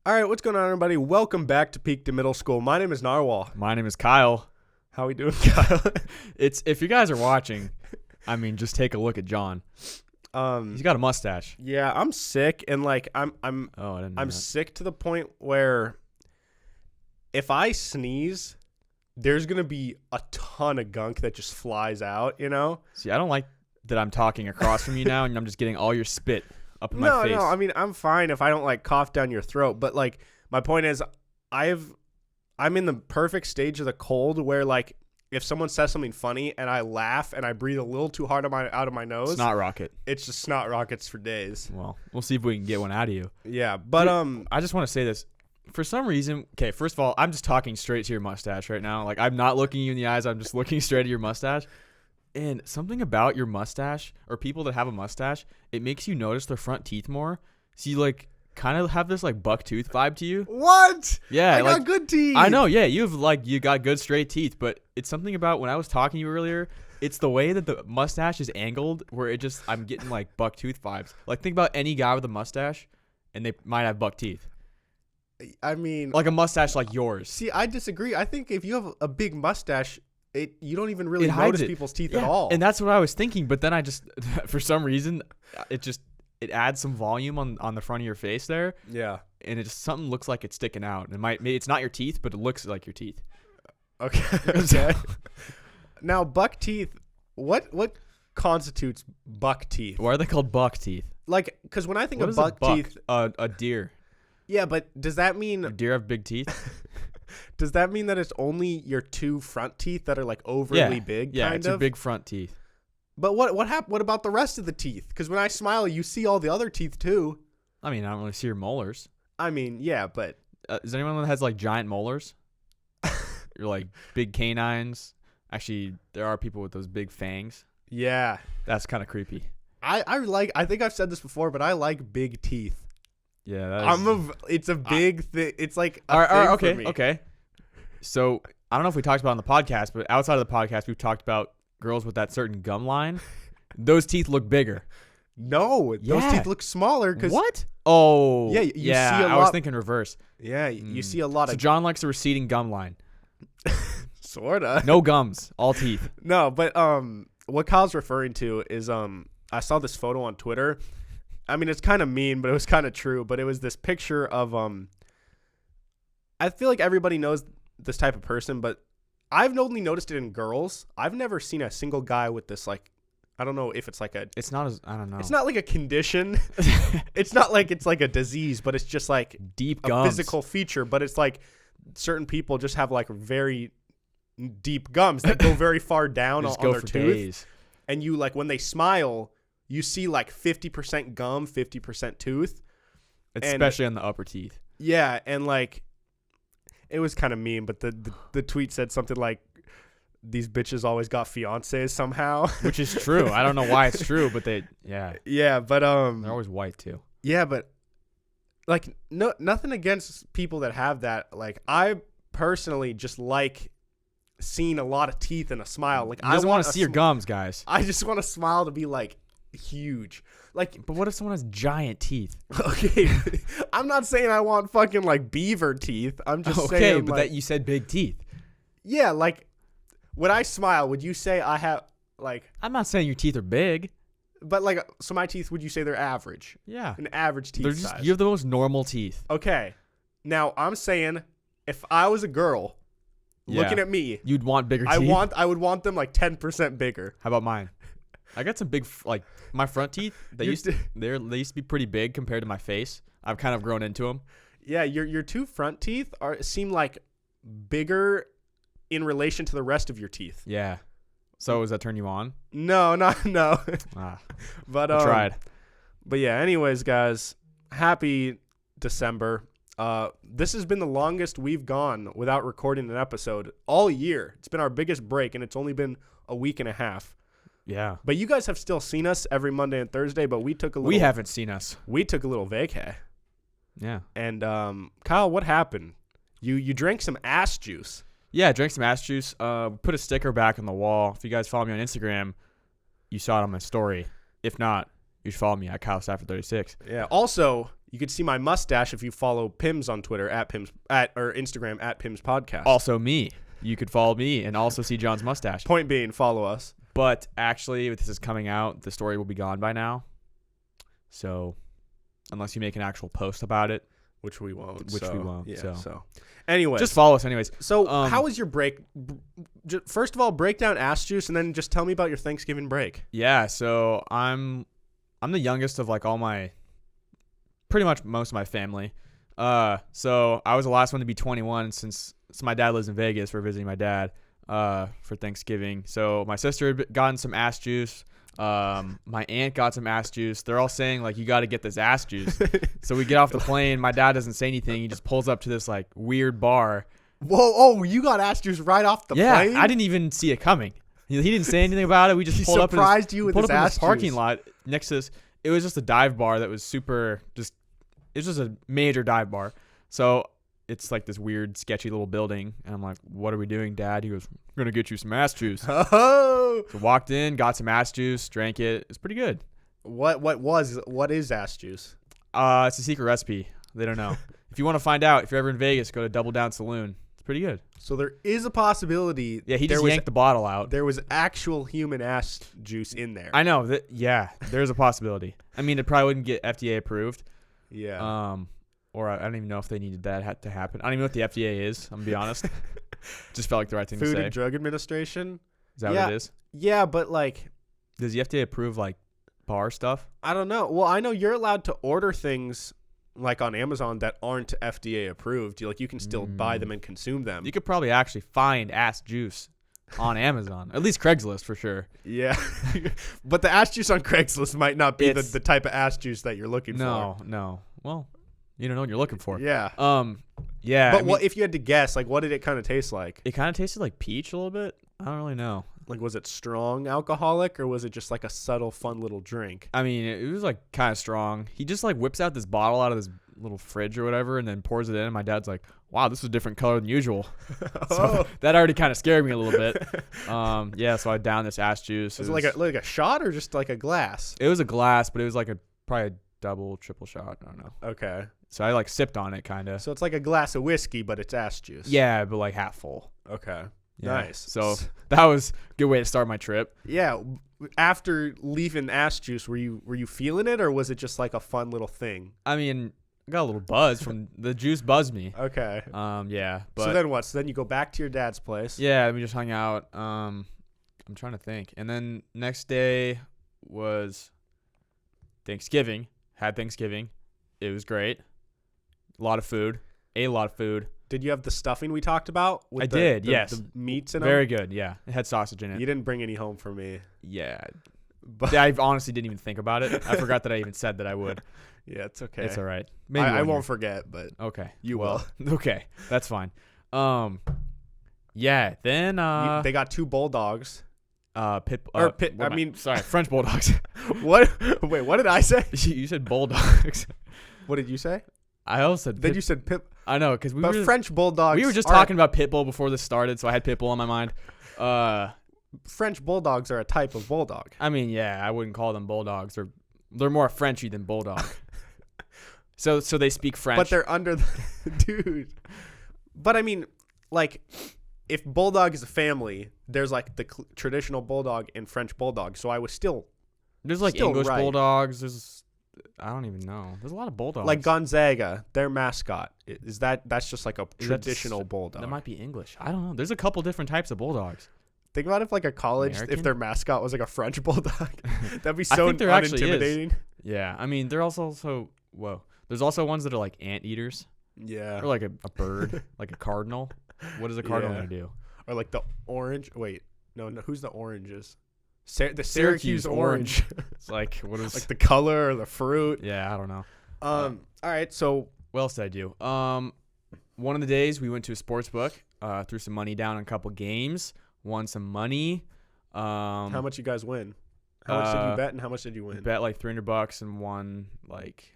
All right, what's going on, everybody? Welcome back to Peak to Middle School. My name is Narwhal. My name is Kyle. How we doing, Kyle? If you guys are watching, I mean, just take a look at John. He's got a mustache. Yeah, I'm sick, and like I'm sick to the point where if I sneeze, there's gonna be a ton of gunk that just flies out. You know? See, I don't like that I'm talking across from you now, and I'm just getting all your spit up in my face. No, I mean, I'm fine if I don't like cough down your throat, but like my point is I'm in the perfect stage of the cold where like if someone says something funny and I laugh and I breathe a little too hard out of my nose, snot rocket. It's just snot rockets for days. Well, we'll see if we can get one out of you. Yeah, but dude, I just want to say this. For some reason, okay, first of all, I'm just talking straight to your mustache right now. Like, I'm not looking you in the eyes. I'm just looking straight at your mustache. And something about your mustache, or people that have a mustache, it makes you notice their front teeth more. So you like kind of have this like buck tooth vibe to you. What? Yeah, I like, got good teeth. I know. Yeah, you got good straight teeth, but it's something about when I was talking to you earlier. It's the way that the mustache is angled, where I'm getting like buck tooth vibes. Like, think about any guy with a mustache, and they might have buck teeth. I mean, like a mustache like yours. See, I disagree. I think if you have a big mustache, you don't even really notice people's teeth at all. And that's what I was thinking, but then I just, for some reason, it adds some volume on the front of your face there. Yeah. And it just something looks like it's sticking out. Maybe it's not your teeth, but it looks like your teeth. Okay. Okay. Now, buck teeth, what constitutes buck teeth? Why are they called buck teeth? Like, because when I think what of buck teeth, a deer. Yeah, but does that mean a deer have big teeth? Does that mean that it's only your two front teeth that are like overly big? Yeah, kind it's of? your big front teeth. But what about the rest of the teeth? Because when I smile, you see all the other teeth too. I mean, I don't really see your molars. I mean, yeah, but is there anyone that has like giant molars? Or like big canines? Actually, there are people with those big fangs. Yeah, that's kind of creepy. I think I've said this before, but I like big teeth. Yeah, it's a big thing. It's like okay, for me. Okay. So I don't know if we talked about it on the podcast, but outside of the podcast, we've talked about girls with that certain gum line. Those teeth look bigger. No, those teeth look smaller. What? Oh, yeah, you see a lot. I was thinking reverse. Yeah, you see a lot of. So John likes a receding gum line. Sorta. No gums, all teeth. No, but what Kyle's referring to is I saw this photo on Twitter. I mean, it's kind of mean, but it was kind of true. But it was this picture of I feel like everybody knows this type of person, but I've only noticed it in girls. I've never seen a single guy with this, like, I don't know if it's like a. It's not I don't know. It's not like a condition. It's not like it's like a disease, but it's just like deep a gums. Physical feature. But it's like certain people just have like very deep gums that go very far down on their tooth. Days. And you like when they smile, you see like 50% gum, 50% tooth. Especially on the upper teeth. Yeah, and like it was kind of mean, but the tweet said something like, these bitches always got fiancés somehow. Which is true. I don't know why it's true, but Yeah, but they're always white too. Yeah, but like nothing against people that have that. Like, I personally just like seeing a lot of teeth and a smile. Like, I want to see your gums, guys. I just want a smile to be like huge. Like, but what if someone has giant teeth? Okay, I'm not saying I want fucking like beaver teeth. I'm just saying. Okay, but like, that you said big teeth. Yeah, like when I smile, would you say I have like? I'm not saying your teeth are big, but like, so my teeth, would you say they're average? Yeah, an average teeth size. You have the most normal teeth. Okay, now I'm saying if I was a girl looking at me, you'd want bigger teeth. I would want them like 10% bigger. How about mine? I got some big, like my front teeth. They used to be pretty big compared to my face. I've kind of grown into them. Yeah, your two front teeth seem like bigger in relation to the rest of your teeth. Yeah. So does that turn you on? No. But I tried. But yeah. Anyways, guys, happy December. This has been the longest we've gone without recording an episode all year. It's been our biggest break, and it's only been a week and a half. Yeah. But you guys have still seen us every Monday and Thursday, but we took a little. We haven't seen us. We took a little vacay. Yeah. And Kyle, what happened? You drank some ass juice. Yeah, I drank some ass juice. Put a sticker back on the wall. If you guys follow me on Instagram, you saw it on my story. If not, you should follow me at Kyle Stafford 36. Yeah. Also, You could see my mustache if you follow Pims on Twitter or Instagram at Pims Podcast. Also me. You could follow me and also see John's mustache. Point being, follow us. But actually, if this is coming out, the story will be gone by now. So, unless you make an actual post about it. Which we won't. Yeah, so. Anyways. Just follow us anyways. So, how was your break? First of all, break down ass juice, and then just tell me about your Thanksgiving break. Yeah, so I'm the youngest of like pretty much most of my family. So I was the last one to be 21 since my dad lives in Vegas. We're visiting my dad for Thanksgiving. So my sister had gotten some ass juice. My aunt got some ass juice. They're all saying like, you got to get this ass juice. So we get off the plane. My dad doesn't say anything. He just pulls up to this like weird bar. Whoa! Oh, you got ass juice right off the plane? Yeah, I didn't even see it coming. He didn't say anything about it. We just pulled up. Surprised you with his ass juice. Parking lot next to this. It was just a dive bar that was it's just a major dive bar. So it's like this weird, sketchy little building. And I'm like, what are we doing, Dad? He goes, we're going to get you some ass juice. Oh! So walked in, got some ass juice, drank it. It's pretty good. What is ass juice? It's a secret recipe. They don't know. If you want to find out, if you're ever in Vegas, go to Double Down Saloon. It's pretty good. So there is a possibility. Yeah, he just yanked the bottle out. There was actual human ass juice in there. I know. Yeah, there's a possibility. I mean, it probably wouldn't get FDA approved. Yeah. Or I don't even know if they needed that to happen. I don't even know what the FDA is. I'm gonna be honest. Just felt like the right thing to say. Food and Drug Administration. Is that what it is? Yeah, but like, does the FDA approve like bar stuff? I don't know. Well, I know you're allowed to order things like on Amazon that aren't FDA approved. You can still buy them and consume them. You could probably actually find ass juice on Amazon. At least Craigslist for sure. Yeah. But the ass juice on Craigslist might not be the type of ass juice that you're looking for. No. Well, you don't know what you're looking for. Yeah. Yeah. But what if you had to guess, like, what did it kind of taste like? It kind of tasted like peach a little bit. I don't really know. Like, was it strong alcoholic or was it just like a subtle, fun little drink? I mean, it was like kind of strong. He just like whips out this bottle out of this little fridge or whatever and then pours it in. And my dad's like, wow, this is a different color than usual. So that already kind of scared me a little bit. Yeah, so I downed this ass juice. Was it like a shot or just like a glass? It was a glass, but it was like probably a double, triple shot. I don't know. Okay. So I like sipped on it kind of. So it's like a glass of whiskey, but it's ass juice. Yeah, but like half full. Okay. Yeah. Nice. So that was a good way to start my trip. Yeah. After leaving ass juice, were you feeling it or was it just like a fun little thing? I mean, I got a little buzz from the juice buzzed me. Okay. Yeah. But so then what? So then you go back to your dad's place. Yeah, we just hung out. I'm trying to think. And then next day was Thanksgiving. Had Thanksgiving. It was great. A lot of food. Ate a lot of food. Did you have the stuffing we talked about? I did, yes. The meats in Very them? good, yeah. It had sausage in it. You didn't bring any home for me. Yeah. But I honestly didn't even think about it. I forgot that I even said that I would. Yeah, it's okay. It's all right. Maybe I won't forget, but okay. You will. Okay, that's fine. Yeah, then they got 2 bulldogs. French bulldogs. What? Wait, what did I say? You said bulldogs. What did you say? I also said Then you said pit. I know, because French bulldogs. We were just talking about pit bull before this started, so I had pit bull on my mind. French bulldogs are a type of bulldog. I mean, yeah, I wouldn't call them bulldogs. They're more Frenchy than bulldog. So they speak French. But they're under the dude. But I mean, like, if bulldog is a family, there's like the traditional bulldog and French bulldog. So I was there's like still English right. bulldogs. I don't even know. There's a lot of bulldogs. Like Gonzaga, their mascot that's just like a traditional bulldog. That might be English. I don't know. There's a couple different types of bulldogs. Think about if like a college, American? if their mascot was like a French bulldog, that'd be so there actually unintimidating. Yeah, I mean, they're also whoa. There's also ones that are like anteaters. Yeah. Or like a bird, like a cardinal. What is a cardinal Yeah. gonna do? Or like the orange. Wait, no. Who's the oranges? The Syracuse orange. It's like what is like the color or the fruit? Yeah, I don't know. All right. So what else did I do? One of the days we went to a sports book, threw some money down on a couple games, won some money. How much you guys win? How much did you bet and how much did you win? Bet like $300 and won like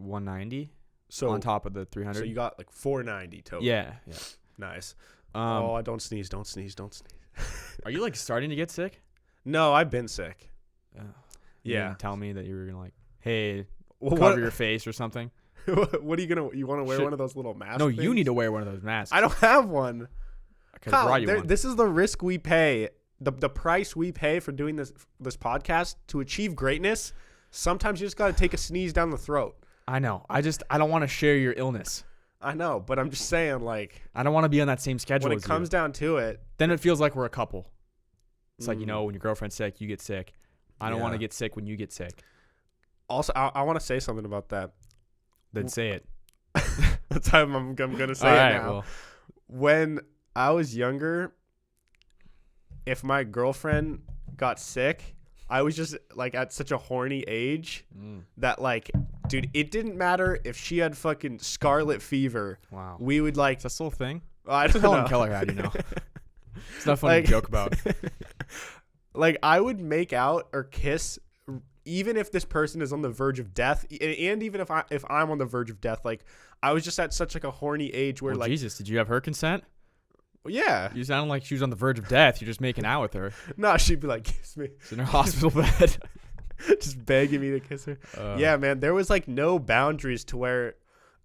$190. So on top of the 300. So you got like $490 total. Yeah. Nice. Don't sneeze. Are you like starting to get sick? No, I've been sick. You Yeah. didn't tell me that you were gonna like, hey, cover your face or something. What are you want to wear one of those little masks? No, things? you need to wear one of those masks. I don't have one. I could have brought you Kyle, one. this is the risk we pay. The price we pay for doing this podcast to achieve greatness. Sometimes you just got to take a sneeze down the throat. I know. I don't want to share your illness. I know, but I'm just saying, like, I don't want to be on that same schedule when as it comes down to it, then it feels like we're a couple. It's like, when your girlfriend's sick, you get sick. I don't want to Yeah. get sick when you get sick. Also, I want to say something about that. Then say it. That's how I'm going to say All it right, now. well, When I was younger, if my girlfriend got sick, I was just like at such a horny age that, like, dude, it didn't matter if she had fucking scarlet fever. wow. We would like, Is that still a thing? I What don't Helen know. Keller had, It's not funny Like- to joke about. Like, I would make out or kiss even if this person is on the verge of death, and even if I'm on the verge of death. Like, I was just at such like a horny age where, Well, like, Jesus, did you have her consent? yeah, You sound like she was on the verge of death. You're just making out with her. no, she'd be like, kiss me, She's in her hospital bed. just begging me to kiss her. Yeah, man, there was like no boundaries to where,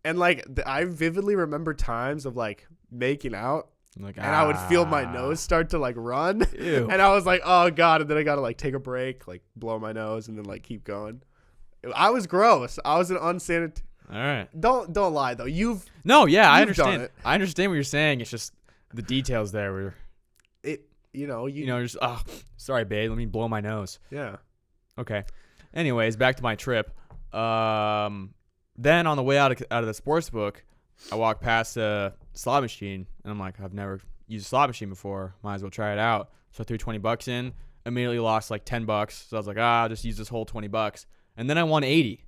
and like I vividly remember times of like making out, Like, and I would feel my nose start to like run, Ew. and I was like, oh god, and then I gotta like take a break, like blow my nose, and then like keep going. I was gross. I was an unsanitary. All right. Don't lie though. No, yeah, I You've done understand. it. I understand what you're saying. It's just the details there were, just sorry, babe, let me blow my nose. yeah. Okay. Anyways, back to my trip. Then on the way out of the sports book, I walked past a slot machine, and I'm like, I've never used a slot machine before. Might as well try it out. So I threw $20 in. Immediately lost like $10. So I was like, I'll just use this whole $20. And then I won 80.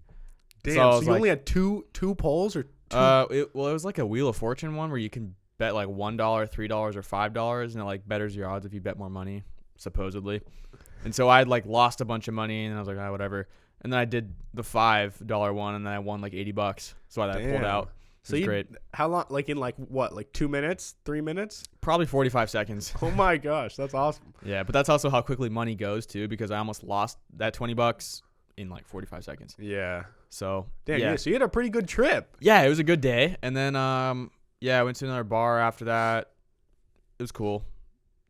Damn. So I So, was you like- only had two polls or two? It was like a Wheel of Fortune one where you can bet like $1, $3, or $5, and it like betters your odds if you bet more money, supposedly. And so I had like lost a bunch of money, and I was like, whatever. And then I did the $5 one, and then I won like $80. So I pulled Damn. out. So It was you great. How long? Like in like what? Like 2 minutes? 3 minutes? Probably 45 seconds. Oh my gosh, that's awesome. Yeah, but that's also how quickly money goes too, because I almost lost that $20 in like 45 seconds. Yeah. So Damn. yeah. Yeah. So you had a pretty good trip. Yeah, it was a good day. And then I went to another bar after that. It was cool.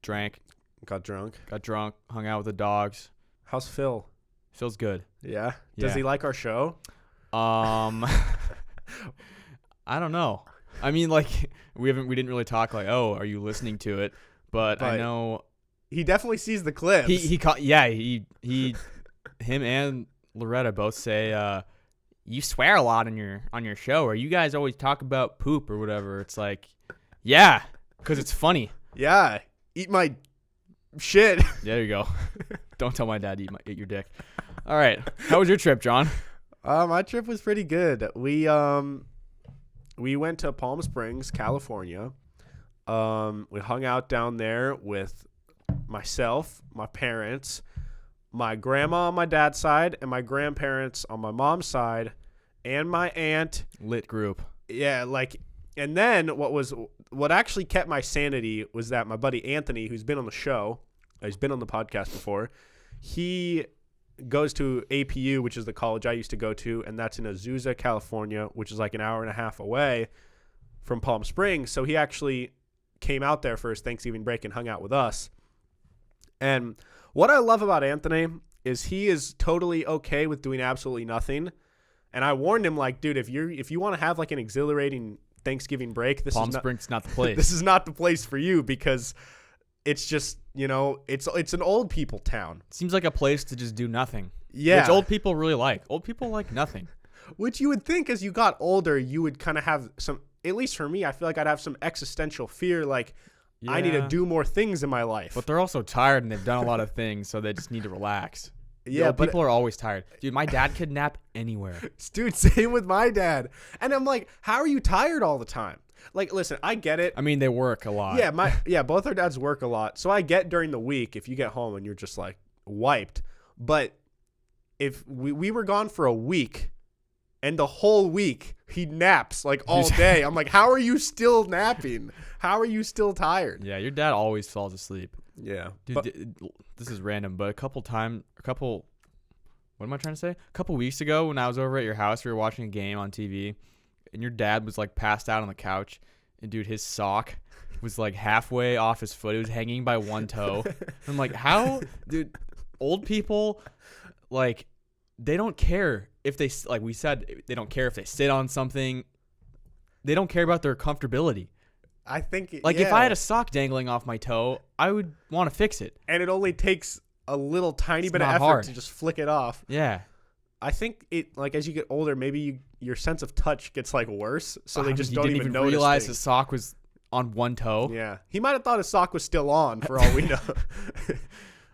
Drank, Got drunk. got drunk, hung out with the dogs. How's Phil? Feels good. Yeah. Does Yeah. he like our show? I don't know. I mean, like we didn't really talk like, oh, are you listening to it? But I But know He definitely sees the clips. him and Loretta both say you swear a lot on your show, or you guys always talk about poop or whatever. It's like, yeah, because it's funny. Yeah. Eat my shit. There you go. Don't tell my dad to eat your dick. All right. How was your trip, John? My trip was pretty good. We went to Palm Springs, California. We hung out down there with myself, my parents, my grandma on my dad's side, and my grandparents on my mom's side, and my aunt. Lit group. Yeah, like, and then what actually kept my sanity was that my buddy Anthony, who's been on the show, he's been on the podcast before, he goes to APU, which is the college I used to go to, and that's in Azusa, California, which is like an hour and a half away from Palm Springs. So he actually came out there for his Thanksgiving break and hung out with us. And what I love about Anthony is he is totally okay with doing absolutely nothing. And I warned him, like, dude, if you want to have like an exhilarating Thanksgiving break, Palm Springs is not the place. this is not the place for you, because it's just, it's an old people town. Seems like a place to just do nothing. Yeah. Which old people really like. Old people like nothing. Which you would think as you got older, you would kind of have some, at least for me, I feel like I'd have some existential fear, like, I need to Yeah. do more things in my life. But they're also tired and they've done a lot of things, so they just need to relax. Yeah, but people are always tired. Dude, my dad could nap anywhere. dude, same with my dad. And I'm like, how are you tired all the time? Like, listen, I get it. I mean, they work a lot. Yeah, both our dads work a lot. So I get during the week if you get home and you're just like wiped. But if we were gone for a week, and the whole week he naps like all day, I'm like, how are you still napping? How are you still tired? Yeah, your dad always falls asleep. Yeah. Dude, this is random, but a couple what am I trying to say? A couple weeks ago when I was over at your house, we were watching a game on TV, and your dad was like passed out on the couch, and dude, his sock was like halfway off his foot. It was hanging by one toe. I'm like, how, dude? Old people, like, they don't care if they, like we said, they don't care if they sit on something. They don't care about their comfortability. I think, if I had a sock dangling off my toe, I would want to fix it. And it only takes a little tiny bit of effort hard to just flick it off. Yeah. I think it, like, as you get older, maybe your sense of touch gets like worse, so they just he don't didn't even realize things. his sock was on one toe. Yeah, he might have thought his sock was still on for all we know.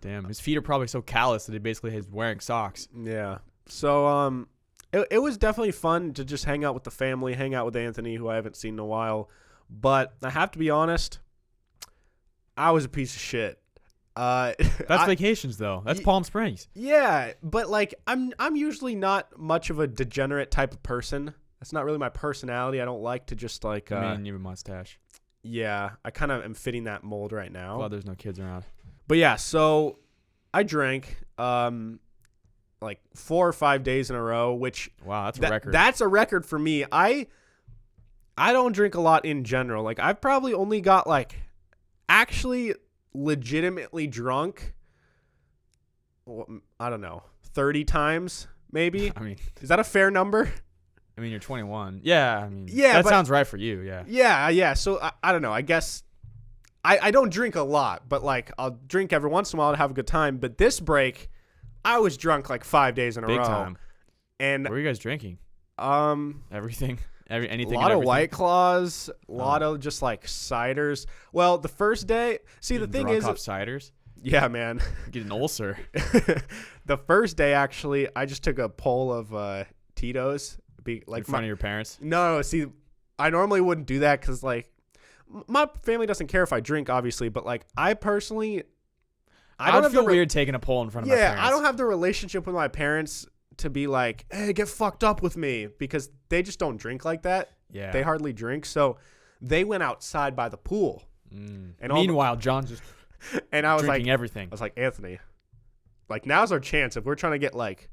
Damn, his feet are probably so callous that he basically is wearing socks. Yeah. So it was definitely fun to just hang out with the family, hang out with Anthony, who I haven't seen in a while. But I have to be honest, I was a piece of shit. That's vacations though. That's Palm Springs. Yeah, but like I'm usually not much of a degenerate type of person. That's not really my personality. I don't like to just like. I mean, you have a mustache. Yeah, I kind of am fitting that mold right now. Well, there's no kids around. But yeah, so I drank like 4 or 5 days in a row, which wow, that's a record. That's a record for me. I don't drink a lot in general. Like I've probably only got like actually legitimately drunk, I don't know, 30 times maybe. I mean, is that a fair number? I mean, you're 21. Yeah, I mean, yeah, that sounds right for you. Yeah. Yeah. So I don't know. I guess I don't drink a lot, but like I'll drink every once in a while to have a good time. But this break, I was drunk like 5 days in a row. Big time. And what were you guys drinking? A Everything. Anything. lot of White Claws, a lot of just like ciders. Well, the first day, see, the thing is, off ciders. Yeah, man, get an ulcer. The first day, actually, I just took a pull of Tito's. In front of your parents? No, see, I normally wouldn't do that because like my family doesn't care if I drink, obviously, but like I personally, I don't feel weird taking a pull in front of my parents. Yeah, I don't have the relationship with my parents to be like, hey, get fucked up with me, because they just don't drink like that. Yeah. They hardly drink. So they went outside by the pool. And meanwhile, John's just and I was drinking like, everything. I was like, Anthony, like now's our chance. If we're trying to get like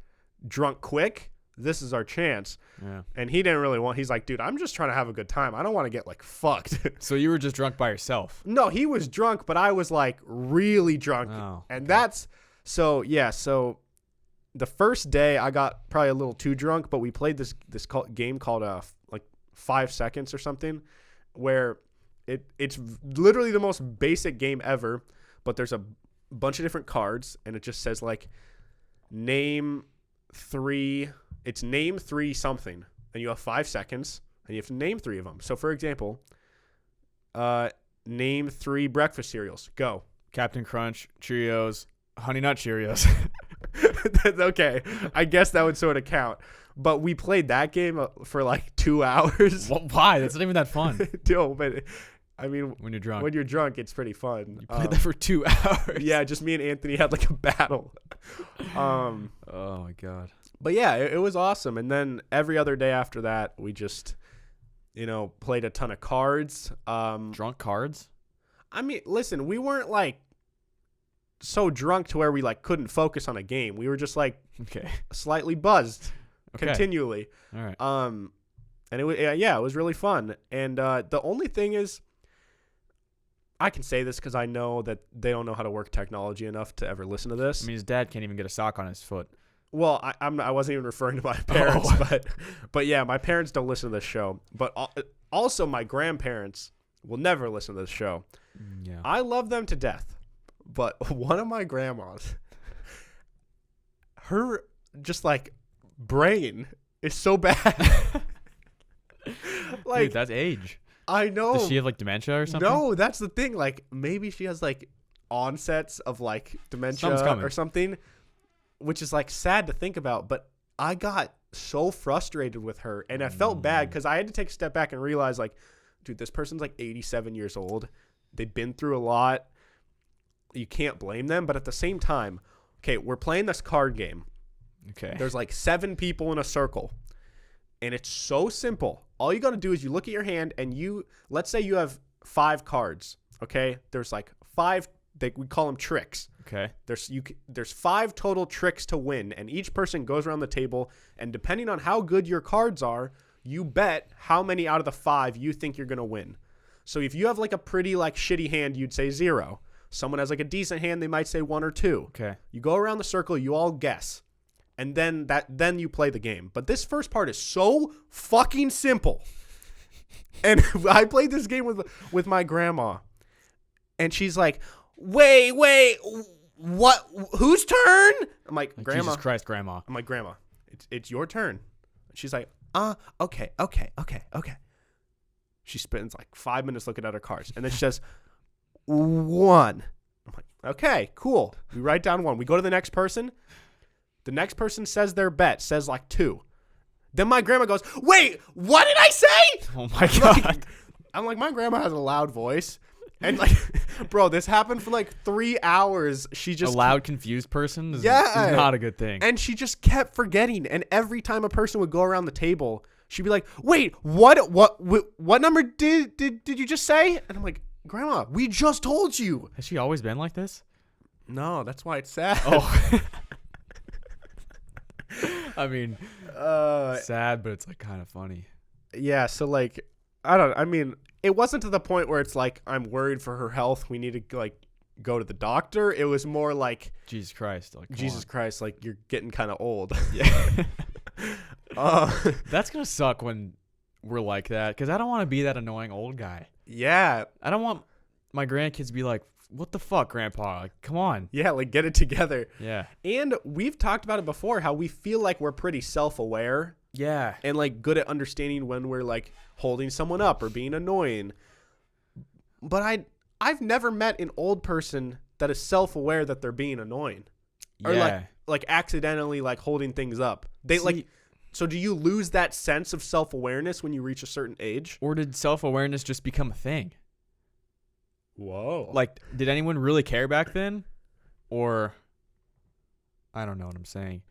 drunk quick, this is our chance. Yeah. And he didn't really want, he's like, dude, I'm just trying to have a good time. I don't want to get like fucked. So you were just drunk by yourself? No, he was drunk, but I was like really drunk. Oh, and that's, so yeah, so the first day I got probably a little too drunk, but we played this game called like 5 seconds or something, where it's literally the most basic game ever, but there's a bunch of different cards and it just says like name 3 something, and you have 5 seconds and you have to name 3 of them. So for example, name 3 breakfast cereals. Go. Captain Crunch, Cheerios, Honey Nut Cheerios. That's okay. I guess that would sort of count. But we played that game for like 2 hours. Well, why? That's not even that fun. Dude, but I mean, when you're drunk, it's pretty fun. You played that for 2 hours. Yeah, just me and Anthony had like a battle. Oh my god. But yeah, it was awesome. And then every other day after that, we just, played a ton of cards. Drunk cards? I mean, listen, we weren't like so drunk to where we like couldn't focus on a game. We were just like slightly buzzed continually. All right. And it was, yeah, it was really fun. And the only thing is, I can say this because I know that they don't know how to work technology enough to ever listen to this. I mean, his dad can't even get a sock on his foot. Well, I wasn't even referring to my parents, but yeah, my parents don't listen to this show. But also my grandparents will never listen to this show. Yeah. I love them to death. But one of my grandmas, her just like brain is so bad. Like, dude, that's age. I know. Does she have like dementia or something? No, that's the thing. Like maybe she has like onsets of like dementia or something, which is like sad to think about. But I got so frustrated with her, and I felt bad because I had to take a step back and realize like, dude, this person's like 87 years old. They've been through a lot. You can't blame them. But at the same time, okay, we're playing this card game. Okay. There's like 7 people in a circle. And it's so simple. All you got to do is you look at your hand and let's say you have 5 cards. Okay. There's like 5 we call them tricks. Okay. There's 5 total tricks to win, and each person goes around the table, and depending on how good your cards are, you bet how many out of the 5 you think you're gonna win. So if you have like a pretty like shitty hand, you'd say 0. Someone has like a decent hand, they might say 1 or 2. Okay. You go around the circle, you all guess, and then you play the game. But this first part is so fucking simple. And I played this game with my grandma, and she's like, wait, what? Whose turn? I'm like, Grandma. Jesus Christ, Grandma. I'm like, Grandma, it's your turn. She's like, okay. She spends like 5 minutes looking at her cards, and then she says, 1. I'm like, okay, cool. We write down 1. We go to the next person. The next person says their bet, says like 2. Then my grandma goes, wait, what did I say? Oh my God. I'm like, my grandma has a loud voice. And like, bro, this happened for like 3 hours. She just a loud, confused person is not a good thing. And she just kept forgetting. And every time a person would go around the table, she'd be like, wait, what number did you just say? And I'm like, Grandma, we just told you. Has she always been like this? No, that's why it's sad. Oh. I mean, sad, but it's like kind of funny. Yeah, so like, it wasn't to the point where it's like, I'm worried for her health, we need to like go to the doctor. It was more like, Jesus Christ. Like, Jesus Christ, like you're getting kind of old. Yeah. That's going to suck when we're like that, because I don't want to be that annoying old guy. Yeah. I don't want my grandkids to be like, what the fuck, Grandpa? Like, come on. Yeah, like get it together. Yeah. And we've talked about it before, how we feel like we're pretty self-aware. Yeah. And like good at understanding when we're like holding someone up or being annoying. But I've never met an old person that is self-aware that they're being annoying. Or like accidentally like holding things up. So do you lose that sense of self-awareness when you reach a certain age? Or did self-awareness just become a thing? Whoa. Like, did anyone really care back then? Or, I don't know what I'm saying.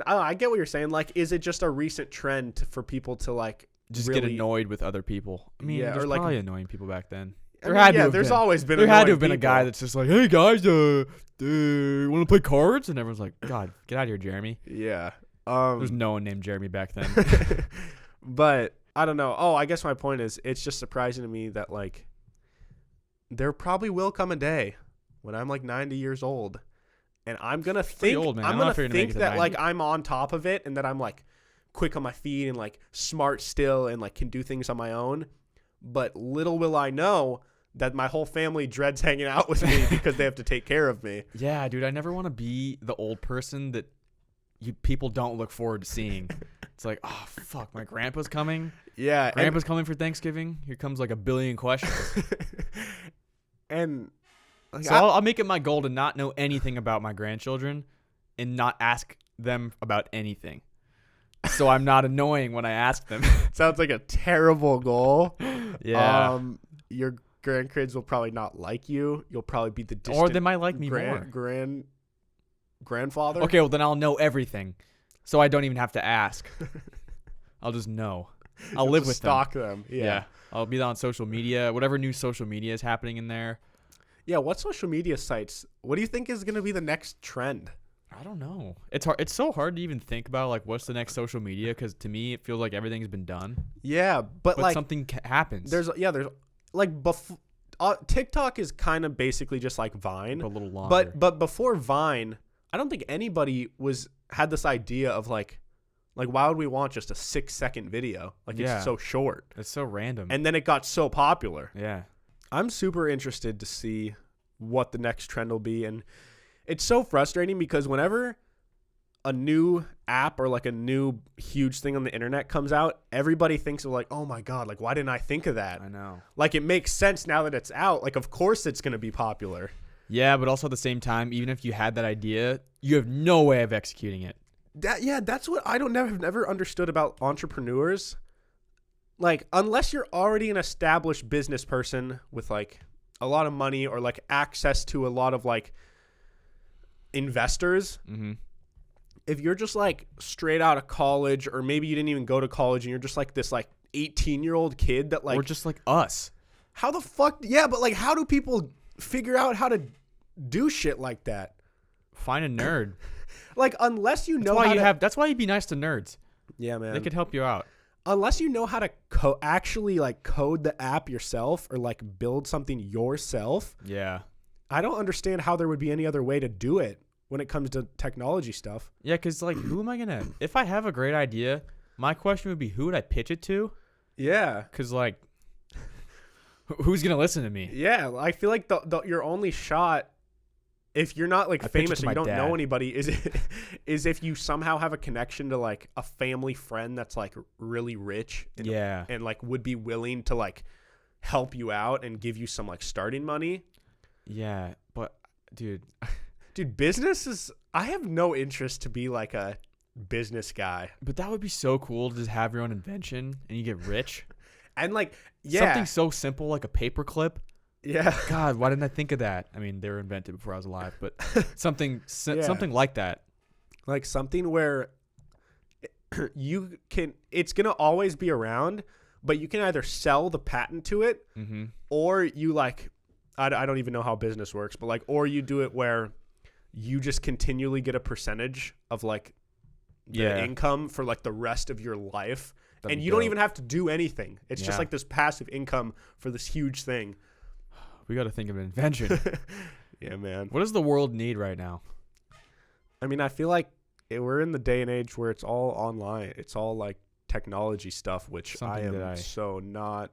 I get what you're saying. Like, is it just a recent trend for people to like just really get annoyed with other people? I mean, there's like, probably annoying people back then. There's always been. There had to have been a guy that's just like, hey guys, want to play cards? And everyone's like, God, get out of here, Jeremy. Yeah. There's no one named Jeremy back then. But I don't know. Oh, I guess my point is, it's just surprising to me that like there probably will come a day when I'm like 90 years old, and I'm gonna think old, man. I'm not gonna afraid to make think it to that 90. like I'm on top of it, and that I'm like quick on my feet and like smart still, and like can do things on my own. But little will I know that my whole family dreads hanging out with me because they have to take care of me. Yeah, dude, I never want to be the old person that people don't look forward to seeing. It's like, oh, fuck, my grandpa's coming. Yeah. Grandpa's coming for Thanksgiving. Here comes like a billion questions. And like, so I'll make it my goal to not know anything about my grandchildren and not ask them about anything. So I'm not annoying when I ask them. Sounds like a terrible goal. Yeah. Your grandkids will probably not like you. You'll probably be the distant or they might like me more. Grandfather. Okay, well then I'll know everything, so I don't even have to ask. I'll just know. I'll live with stalk them. Yeah. I'll be on social media, whatever new social media is happening in there. Yeah. What social media sites? What do you think is going to be the next trend? I don't know. It's hard. It's so hard to even think about like what's the next social media, because to me it feels like everything's been done. Yeah, but like something happens. There's like TikTok is kind of basically just like Vine, a little longer. But before Vine, I don't think anybody had this idea of like why would we want just a 6-second video? Like it's so short. It's so random. And then it got so popular. Yeah. I'm super interested to see what the next trend will be, and it's so frustrating because whenever a new app or like a new huge thing on the internet comes out, everybody thinks of like, oh my God, like why didn't I think of that? I know. Like it makes sense now that it's out. Like of course it's going to be popular. Yeah, but also at the same time, even if you had that idea, you have no way of executing it. That's what I never understood about entrepreneurs. Like unless you're already an established business person with like a lot of money or like access to a lot of like investors. Mm-hmm. If you're just like straight out of college, or maybe you didn't even go to college and you're just like this like 18-year-old kid that like, or just like us. How the fuck? Yeah. But like, how do people figure out how to do shit like that. Find a nerd. Like, unless you know how to... That's why you'd be nice to nerds. Yeah, man. They could help you out. Unless you know how to actually, like, code the app yourself or, like, build something yourself. Yeah. I don't understand how there would be any other way to do it when it comes to technology stuff. Yeah, because, like, who am I going to... If I have a great idea, my question would be, who would I pitch it to? Yeah. Because, like, who's going to listen to me? Yeah, I feel like your only shot, if you're not, like, famous or you don't know anybody, is if you somehow have a connection to, like, a family friend that's, like, really rich. And, like, would be willing to, like, help you out and give you some, like, starting money. Yeah, but, dude... Dude, business is... I have no interest to be, like, a business guy. But that would be so cool to just have your own invention and you get rich. And, like, yeah. Something so simple like a paperclip. Yeah. God, why didn't I think of that? I mean, they were invented before I was alive, but something like that. Like something where you can... It's going to always be around, but you can either sell the patent to it or you, like... I don't even know how business works, but, like, or you do it where... you just continually get a percentage of, like, the income for, like, the rest of your life. And you don't even have to do anything. It's just, like, this passive income for this huge thing. We got to think of an invention. Yeah, man. What does the world need right now? I mean, I feel like we're in the day and age where it's all online. It's all, like, technology stuff, which something I am so not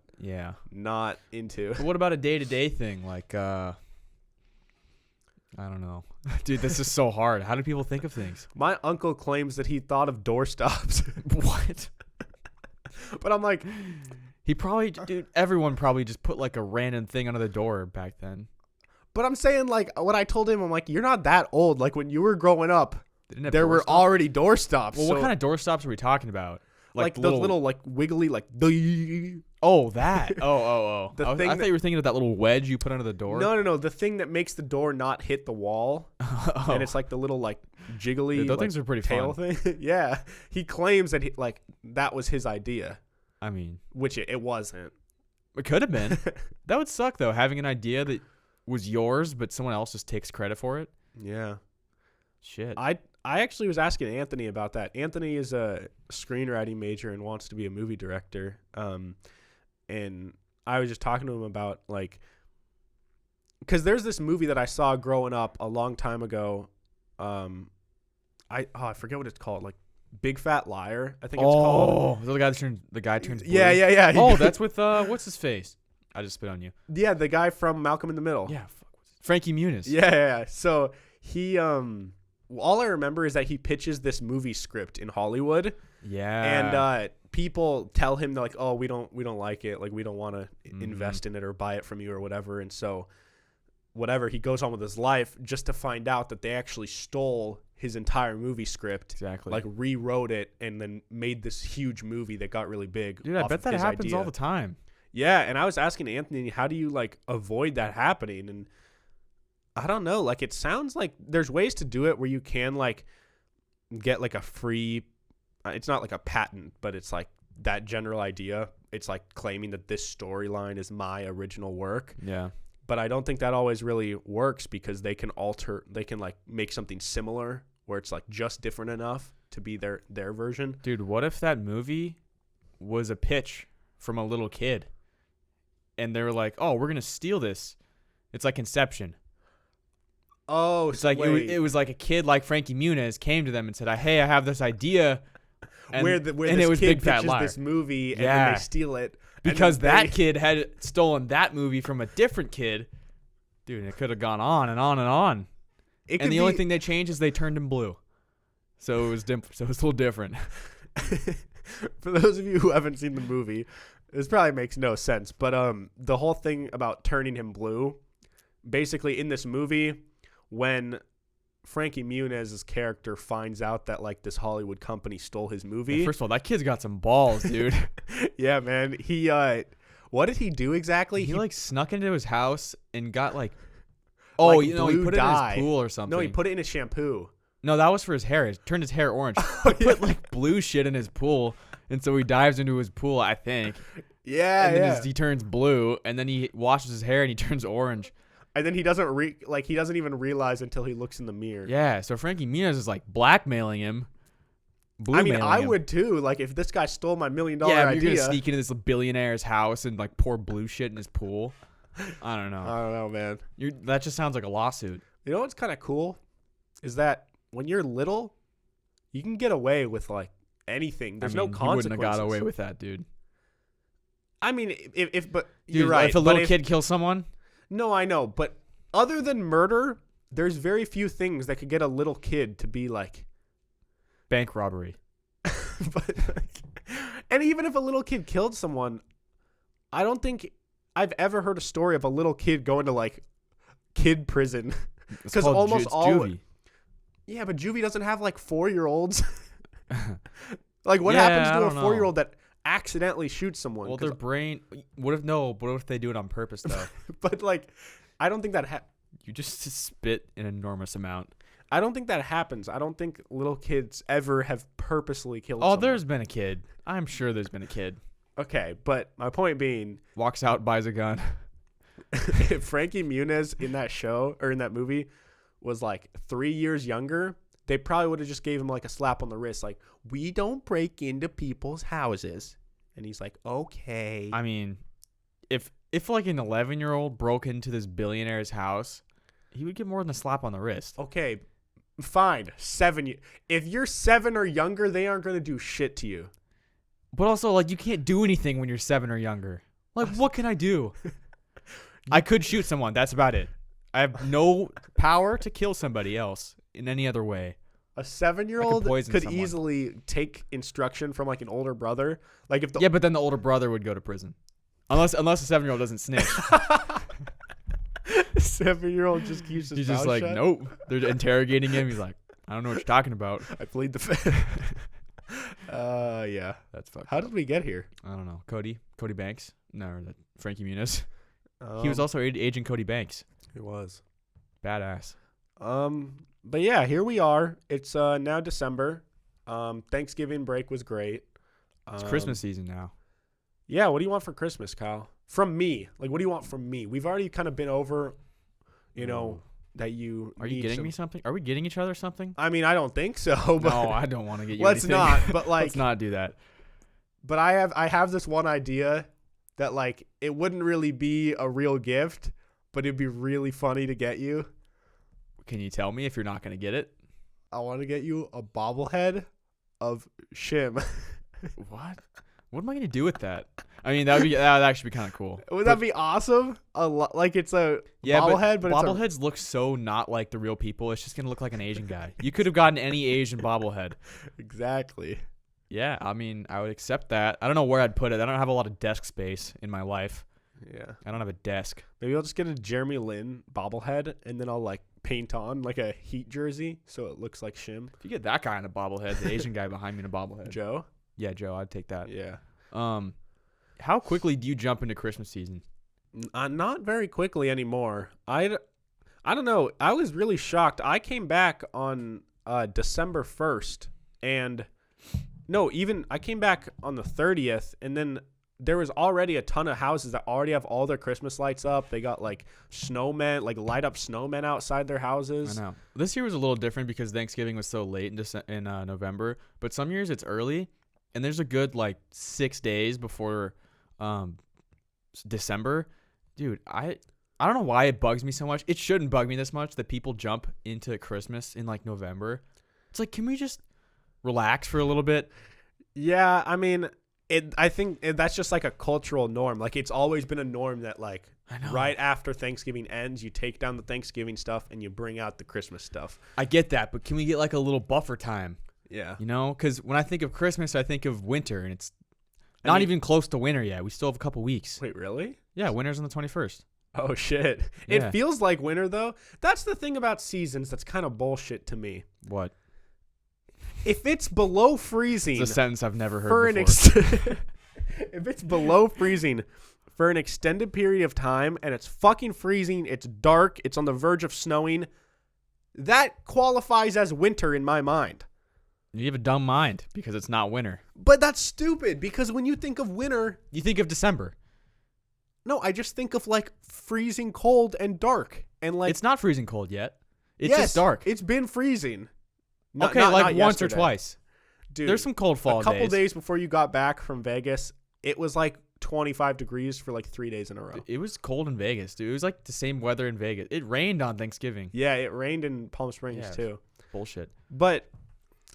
into. But what about a day-to-day thing? Like, I don't know. Dude, this is so hard. How do people think of things? My uncle claims that he thought of doorstops. What? But I'm like... everyone probably just put, like, a random thing under the door back then. But I'm saying, like, what I told him, I'm like, you're not that old. Like, when you were growing up, there were already doorstops. Well, what kind of doorstops are we talking about? Like those little, like, wiggly, like... Oh, that. Oh. I thought you were thinking of that little wedge you put under the door. No. The thing that makes the door not hit the wall. Oh. And it's like the little, like, jiggly... Dude, those things are pretty tail fun. Thing. Yeah. He claims that, that was his idea. I mean... Which it wasn't. It could have been. That would suck, though, having an idea that was yours, but someone else just takes credit for it. Yeah. Shit. I actually was asking Anthony about that. Anthony is a screenwriting major and wants to be a movie director. And I was just talking to him about, like, because there's this movie that I saw growing up a long time ago. I forget what it's called, like Big Fat Liar, I think it's called. Oh, the guy turns blue. Yeah. Oh, that's with what's his face? I just spit on you. Yeah, the guy from Malcolm in the Middle. Yeah, Frankie Muniz. Yeah. So he all I remember is that he pitches this movie script in Hollywood. Yeah. And people tell him, they're like, "Oh, we don't like it. Like, we don't want to invest in it or buy it from you or whatever." And so whatever, he goes on with his life just to find out that they actually stole his entire movie script. Exactly. Like, rewrote it and then made this huge movie that got really big. Dude, I bet that happens all the time. Yeah, and I was asking Anthony, how do you, like, avoid that happening? And I don't know. Like, it sounds like there's ways to do it where you can, like, get, like, a free... it's not like a patent, but it's, like, that general idea. It's, like, claiming that this storyline is my original work. Yeah. But I don't think that always really works because they can like, make something similar where it's, like, just different enough to be their version. Dude, what if that movie was a pitch from a little kid? And they were like, "Oh, we're going to steal this." It's like Inception. Oh, it's like it was like a kid like Frankie Muniz came to them and said, "Hey, I have this idea." And, where and this it was kid Big Fat pitches Liar. This movie and then they steal it. Because that kid had stolen that movie from a different kid. Dude, and it could have gone on and on and on. And the only thing they changed is they turned him blue. So it was so it's a little different. For those of you who haven't seen the movie, this probably makes no sense. But the whole thing about turning him blue, basically in this movie, when Frankie Muniz's character finds out that, like, this Hollywood company stole his movie. Yeah, first of all, that kid's got some balls, dude. Yeah, man. He what did he do exactly? He like snuck into his house and got like he put it in his pool or something. No, he put it in his shampoo. No, that was for his hair. He turned his hair orange. He put like blue shit in his pool, and so he dives into his pool, I think. Yeah, and then he turns blue, and then he washes his hair and he turns orange. And then he doesn't he doesn't even realize until he looks in the mirror. Yeah, so Frankie Muniz is like blackmailing him. I mean, I him. would too. Like, if this guy stole my $1 million Yeah, idea. you're gonna sneak into this billionaire's house and like pour blue shit in his pool. I don't know. I don't know, man. That just sounds like a lawsuit. You know what's kind of cool is that when you're little, you can get away with like anything. There's no consequences. He wouldn't have got away with that, dude. I mean, but Dude, you're right. If a little kid kills someone. No, I know, but other than murder, there's very few things that could get a little kid to be like bank robbery. But and even if a little kid killed someone, I don't think I've ever heard a story of a little kid going to like kid prison. Because almost all juvie. Yeah, but juvie doesn't have like 4-year-olds. Like what happens to a 4-year-old that accidentally shoots someone? Well, their brain. What if they do it on purpose though? But like, I don't think that you just spit an enormous amount. I don't think that happens. I don't think little kids ever have purposely killed someone. There's been a kid. I'm sure there's been a kid. Okay, but my point being, walks out, buys a gun. If Frankie Muniz in that show or in that movie was like 3 years younger, they probably would have just gave him like a slap on the wrist, like, we don't break into people's houses. And he's like, okay. I mean, if like an 11-year-old broke into this billionaire's house, he would get more than a slap on the wrist. Okay, fine. 7. If you're 7 or younger, they aren't going to do shit to you. But also, like, you can't do anything when you're 7 or younger. Like, what can I do? I could shoot someone. That's about it. I have no power to kill somebody else in any other way. A 7-year-old could someone. easily take instruction from like an older brother. Like if yeah, but then the older brother would go to prison, unless the 7-year-old doesn't snitch. 7-year-old just keeps his He's mouth just like, shut. nope. They're interrogating him. He's like, I don't know what you're talking about. I plead the fifth. Yeah, that's fucked. How did we get here? I don't know. Cody Banks? No, Frankie Muniz. He was also Agent Cody Banks. He was badass. But yeah, here we are. It's now December. Thanksgiving break was great. It's Christmas season now. Yeah, what do you want for Christmas, Kyle? From me. Like, what do you want from me? We've already kind of been over, that you Are you getting me something? Are we getting each other something? I mean, I don't think so. But no, I don't want to get you let's anything. not, but like. Let's not do that. But I have this one idea that, like, it wouldn't really be a real gift, but it'd be really funny to get you. Can you tell me if you're not going to get it? I want to get you a bobblehead of Shim. What? What am I going to do with that? I mean, that would actually be kind of cool. Would that be awesome? Like it's a bobblehead, but bobbleheads look so not like the real people. It's just going to look like an Asian guy. You could have gotten any Asian bobblehead. Exactly. Yeah, I mean, I would accept that. I don't know where I'd put it. I don't have a lot of desk space in my life. Yeah. I don't have a desk. Maybe I'll just get a Jeremy Lin bobblehead, and then I'll like paint on like a Heat jersey so it looks like Shim. If you get that guy in a bobblehead, the Asian guy behind me in a bobblehead. Joe? Yeah, Joe, I'd take that. Yeah. How quickly do you jump into Christmas season? Not very quickly anymore. I don't know. I was really shocked. I came back on December 1st, and no, even I came back on the 30th, and then there was already a ton of houses that already have all their Christmas lights up. They got like snowmen, like light up snowmen outside their houses. I know. This year was a little different because Thanksgiving was so late in November, but some years it's early, and there's a good like 6 days before December. Dude, I don't know why it bugs me so much. It shouldn't bug me this much that people jump into Christmas in like November. It's like, can we just relax for a little bit? Yeah, I mean, I think that's just like a cultural norm. Like, it's always been a norm that like right after Thanksgiving ends, you take down the Thanksgiving stuff and you bring out the Christmas stuff. I get that, but can we get like a little buffer time? Yeah. You know, because when I think of Christmas, I think of winter, and it's not even close to winter yet. We still have a couple weeks. Wait, really? Yeah, winter's on the 21st. Oh, shit. Yeah. It feels like winter, though. That's the thing about seasons that's kind of bullshit to me. What? If it's below freezing... It's a sentence I've never heard before. If it's below freezing for an extended period of time, and it's fucking freezing, it's dark, it's on the verge of snowing, that qualifies as winter in my mind. You have a dumb mind because it's not winter. But that's stupid, because when you think of winter... You think of December. No, I just think of like freezing cold and dark and like It's not freezing cold yet. It's yes, just dark. It's been freezing. Okay, not like once yesterday. or twice. Dude, There's some cold fall a couple days. days before you got back from Vegas, it was like 25 degrees for like 3 days in a row. It was cold in Vegas, dude. It was like the same weather in Vegas. It rained on Thanksgiving. Yeah, it rained in Palm Springs too. Bullshit. But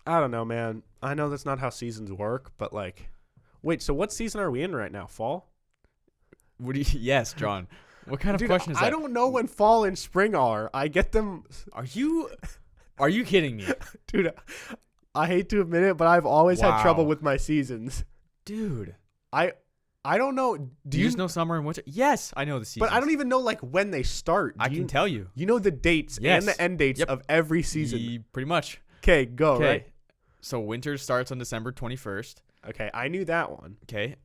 I don't know, man. I know that's not how seasons work, but like, wait. So what season are we in right now? Fall? What do you? Yes, John. What kind of Dude, question is that? I don't know when fall and spring are. I get them. Are you kidding me, Dude, I hate to admit it, but I've always had trouble Wow. with my seasons. dude? I don't know. Do you just know summer and winter? Yes, I know the seasons. But I don't even know like when they start. I can tell you. You know the dates Yes. and the end dates Yep. of every season. Pretty much. Okay, go, Okay. right? So winter starts on December 21st. Okay, I knew that one. Okay.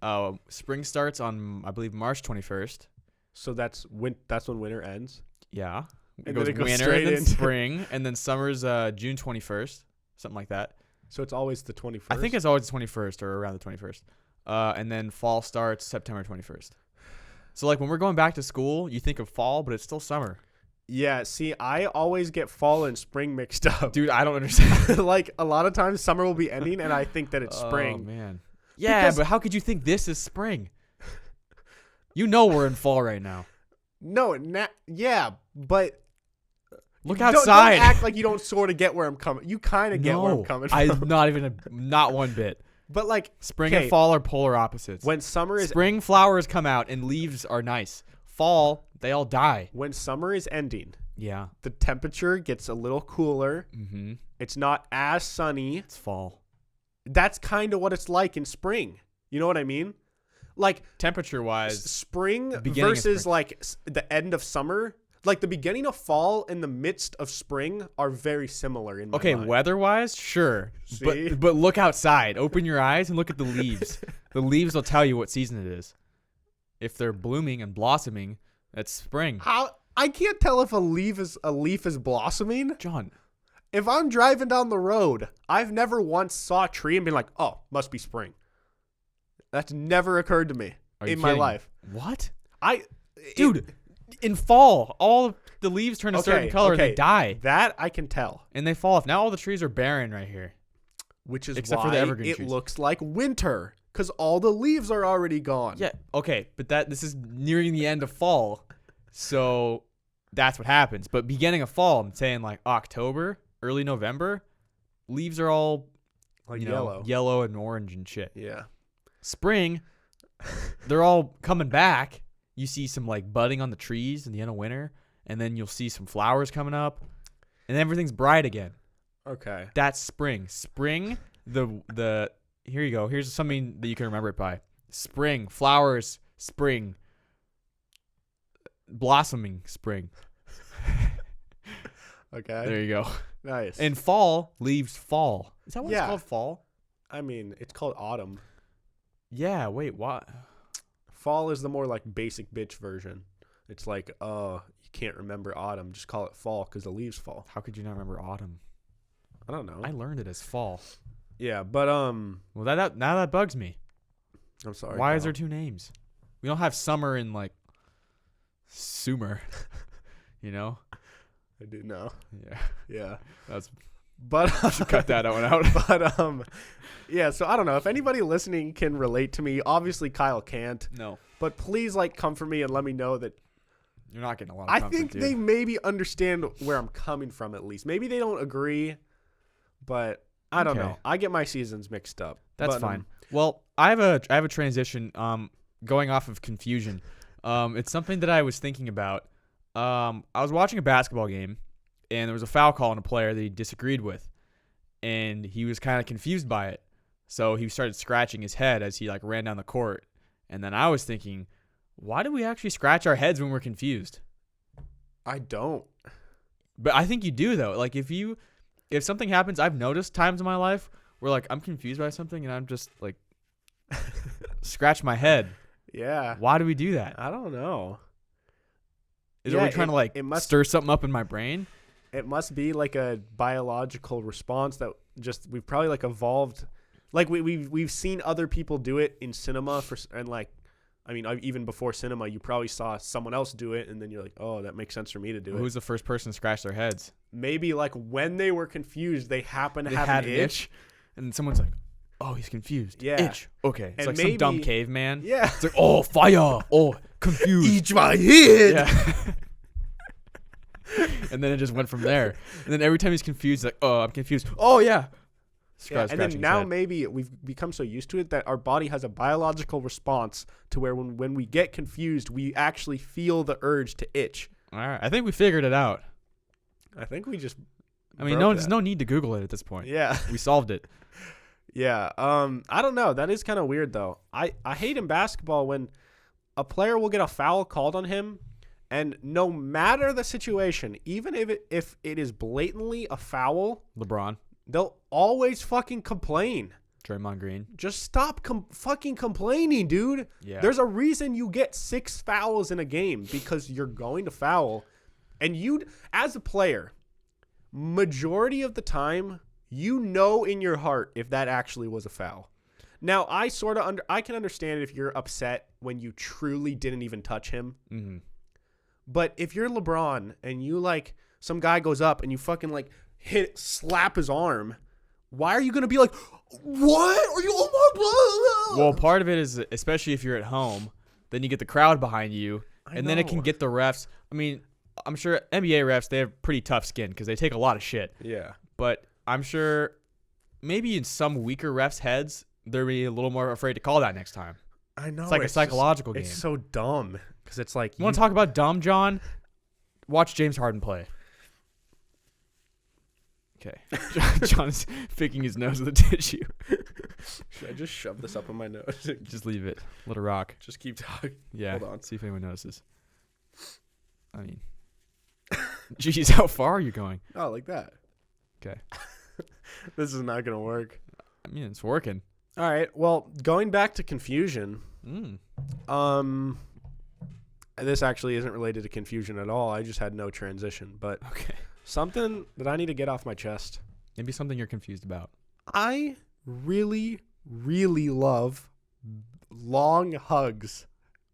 Spring starts on I believe March 21st. So that's when winter ends. Yeah. And then it goes winter straight and then into- spring and then summer's June 21st, something like that. So it's always the 21st. I think it's always the 21st or around the 21st. And then fall starts September 21st. So like when we're going back to school, you think of fall, but it's still summer. Yeah, see, I always get fall and spring mixed up. Dude, I don't understand. Like a lot of times summer will be ending and I think that it's spring. Oh man. Yeah, Because- but how could you think this is spring? You know we're in fall right now. No, yeah, but Look don't outside. act like you don't sort of get where I'm coming. You kind of get where I'm coming from. I not one bit. But like Spring okay, and fall are polar opposites. when summer is Spring flowers come out and leaves are nice. Fall, they all die. when summer is ending, Yeah. the temperature gets a little cooler. Mm-hmm. It's not as sunny. It's fall. That's kind of what it's like in spring. You know what I mean? Like Temperature wise, spring beginning of versus spring. like the end of summer. Like the beginning of fall and the midst of spring are very similar in my okay, mind. weather wise, sure. See? But look outside. Open your eyes and look at the leaves. The leaves will tell you what season it is. If they're blooming and blossoming, that's spring. How I can't tell if a leaf is blossoming. John, If I'm driving down the road, I've never once saw a tree and been like, "Oh, must be spring." That's never occurred to me are you in my kidding? life. What? Dude, In fall, all the leaves turn a certain color and they die. that I can tell. And they fall off. Now all the trees are barren right here. Which is Except why for the evergreen it trees. looks like winter because all the leaves are already gone. Yeah, okay, but this is nearing the end of fall. So that's what happens. But beginning of fall, I'm saying like October, early November, leaves are all like yellow and orange and shit. Yeah. Spring, they're all coming back. You see some like budding on the trees in the end of winter, and then you'll see some flowers coming up, and everything's bright again. Okay. That's spring. Spring, the here you go. Here's something that you can remember it by. Spring, flowers, spring, blossoming, spring. Okay. There you go. Nice. And fall, leaves fall. Is that what Yeah. it's called, fall? I mean, it's called autumn. Yeah, wait, what? Fall is the more like basic bitch version. It's like, you can't remember autumn. Just call it fall because the leaves fall. How could you not remember autumn? I don't know. I learned it as fall. Yeah, but Well, now that bugs me. I'm sorry. Why is Kyle. there two names? We don't have summer and like summer. You know? I do know. Yeah. Yeah. That's But cut that one out. But yeah, so I don't know if anybody listening can relate to me. Obviously Kyle can't, No. but please like come for me and let me know that You're not getting a lot of I comfort, think dude. they maybe understand where I'm coming from at least. Maybe they don't agree, but I don't Okay. know. I get my seasons mixed up. That's But, fine. Well, I have a transition going off of confusion. It's something that I was thinking about. I was watching a basketball game and there was a foul call on a player that he disagreed with, and he was kind of confused by it. So he started scratching his head as he like ran down the court. And then I was thinking, why do we actually scratch our heads when we're confused? I don't. But I think you do though. Like if something happens, I've noticed times in my life where like I'm confused by something and I'm just like scratch my head. Yeah. Why do we do that? I don't know. Are we trying to like stir something up in my brain? It must be like a biological response that just we've probably like evolved. Like we've seen other people do it in cinema and like I mean, even before cinema, you probably saw someone else do it, and then you're like, oh, that makes sense for me to do it. Who's the first person to scratch their heads? Maybe like when they were confused, they happen to They have had an an itch. and someone's like, "Oh, he's confused. Yeah. Itch. Okay." It's And like some dumb maybe- caveman. Yeah. It's like, "Oh, fire. Oh, confused." Eat my head. Yeah. And then it just went from there. And then every time he's confused, he's like, "Oh, I'm confused. Oh yeah." Yeah, and Scratching then his now head. maybe we've become so used to it that our body has a biological response to where when we get confused, we actually feel the urge to itch. All right, I think we figured it out. I think we just I mean, broke there's that. no need to Google it at this point. Yeah. We solved it. Yeah. I don't know. That is kind of weird though. I hate in basketball when a player will get a foul called on him, and no matter the situation, even if it is blatantly a foul, LeBron, they'll always fucking complain. Draymond Green. Just stop fucking complaining, dude. Yeah. There's a reason you get 6 fouls in a game, because you're going to foul. And as a player, majority of the time, you know in your heart if that actually was a foul. Now, I can understand if you're upset when you truly didn't even touch him. Mm-hmm. But if you're LeBron and you like some guy goes up and you fucking like slap his arm, why are you gonna be like, what? Are you? Oh my god! Well, part of it is, especially if you're at home, then you get the crowd behind you, and then it can get the refs. I mean, I'm sure NBA refs, they have pretty tough skin because they take a lot of shit. Yeah. But I'm sure maybe in some weaker refs' heads, they're be a little more afraid to call that next time. I know. It's like a psychological game. It's so dumb because it's like You want to talk about dumb, John? Watch James Harden play. Okay. John's picking his nose with a tissue. Should I just shove this up in my nose? Just leave it. Let it rock. Just keep talking. Yeah. Hold on. See if anyone notices. I mean, geez, how far are you going? Oh, like that. Okay. This is not gonna work. I mean, it's working. All right. Well, going back to confusion. This actually isn't related to confusion at all. I just had no transition, but Okay. something that I need to get off my chest. Maybe something you're confused about. I really, really love long hugs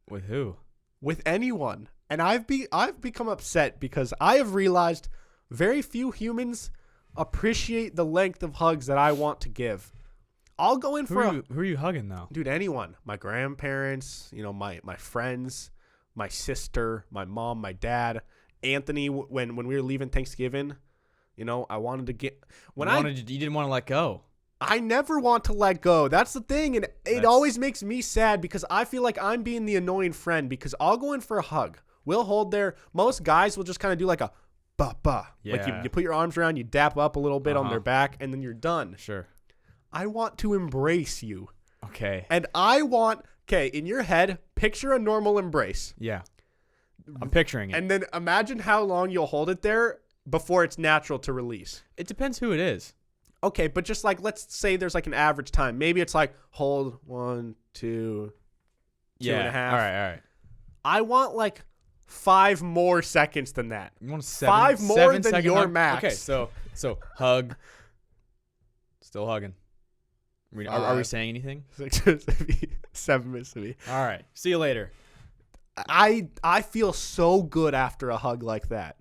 With who? with anyone. And I've become upset because I have realized very few humans appreciate the length of hugs that I want to give. I'll go in for Who are you hugging though? dude, anyone. My grandparents, my friends, my sister, my mom, my dad, Anthony. When we were leaving Thanksgiving, I wanted to get You didn't want to let go. I never want to let go. That's the thing, and it always makes me sad because I feel like I'm being the annoying friend because I'll go in for a hug. We'll hold there. Most guys will just kind of do like a ba. Like Yeah. you put your arms around, you dap up a little bit on their back, and then you're done. Sure. I want to embrace you. Okay. And in your head, picture a normal embrace. Yeah. I'm picturing it. And then imagine how long you'll hold it there before it's natural to release. It depends who it is. Okay, but just like, let's say there's like an average time. Maybe it's like hold 1, 2, 2.5. All right. I want like 5 more seconds than that. You want 5 more 7 than second your hug? max. Okay, so hug. Still hugging. Are we saying anything? 6 minutes to be 7 minutes to be. All right. See you later. I feel so good after a hug like that.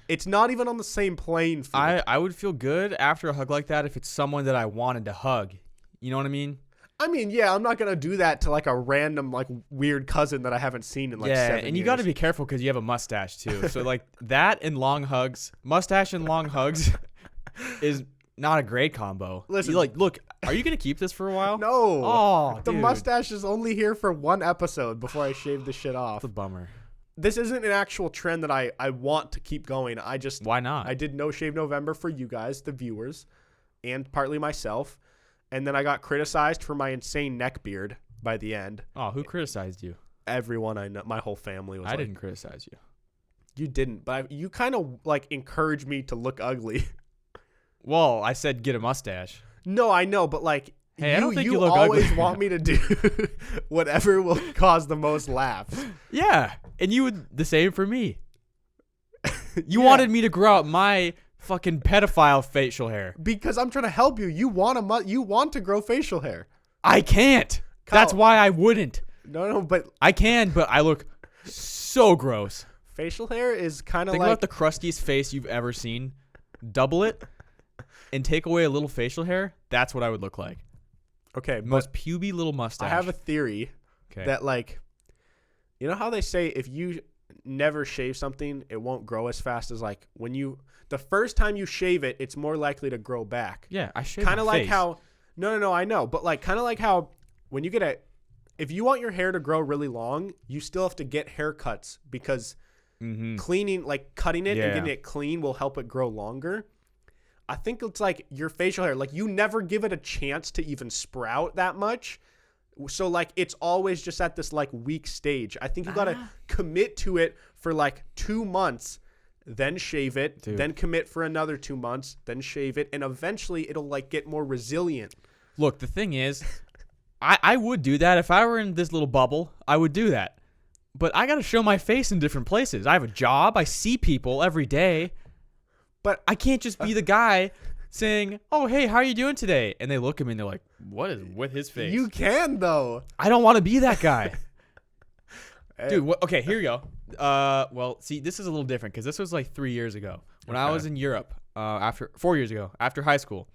It's not even on the same plane field. I would feel good after a hug like that if it's someone that I wanted to hug. You know what I mean? I mean, yeah, I'm not gonna do that to like a random like weird cousin that I haven't seen in like 7 years. And you got to be careful because you have a mustache too. So like that and long hugs, mustache and long hugs, is not a great combo. Listen, look, are you gonna keep this for a while? No. Oh, the dude. mustache is only here for 1 episode before I shave this shit off. That's a bummer. This isn't an actual trend that I want to keep going. Why not? I did No Shave November for you guys, the viewers, and partly myself. And then I got criticized for my insane neck beard by the end. Oh, who criticized you? Everyone I know, my whole family was I like, didn't criticize you. You didn't, but you kind of like encouraged me to look ugly. Well, I said get a mustache. No, I know, but like, Hey, I don't think you look always ugly. want me to do whatever will cause the most laughs. Yeah, and you would the same for me. You Yeah. wanted me to grow out my fucking pedophile facial hair. Because I'm trying to help you. You want to grow facial hair. I can't. Kyle. That's why I wouldn't. No, but I can, but I look so gross. facial hair is kind of Think like about the crustiest face you've ever seen. Double it and take away a little facial hair. That's what I would look like. okay, but Most puby little mustache. I have a theory okay. that like, you know how they say if you never shave something, it won't grow as fast as like when you the first time you shave it, it's more likely to grow back. Yeah, I shave Kind of my like face. how no, I know, but like kind of like how when you get if you want your hair to grow really long, you still have to get haircuts because cleaning, like cutting it and getting it clean will help it grow longer. I think it's like your facial hair, like you never give it a chance to even sprout that much. So like it's always just at this like weak stage. I think you got to commit to it for like 2 months, then shave it, then commit for another 2 months, then shave it, and eventually it'll like get more resilient. Look, the thing is, I would do that if I were in this little bubble. I would do that. But I got to show my face in different places. I have a job. I see people every day. But I can't just be the guy saying, "Oh, hey, how are you doing today?" And they look at me and they're like, "What is with his face?" You can though. I don't want to be that guy. Hey. Dude, okay, here you go. Well, see, this is a little different because this was like 3 years ago when I was in Europe. 4 years ago, after high school,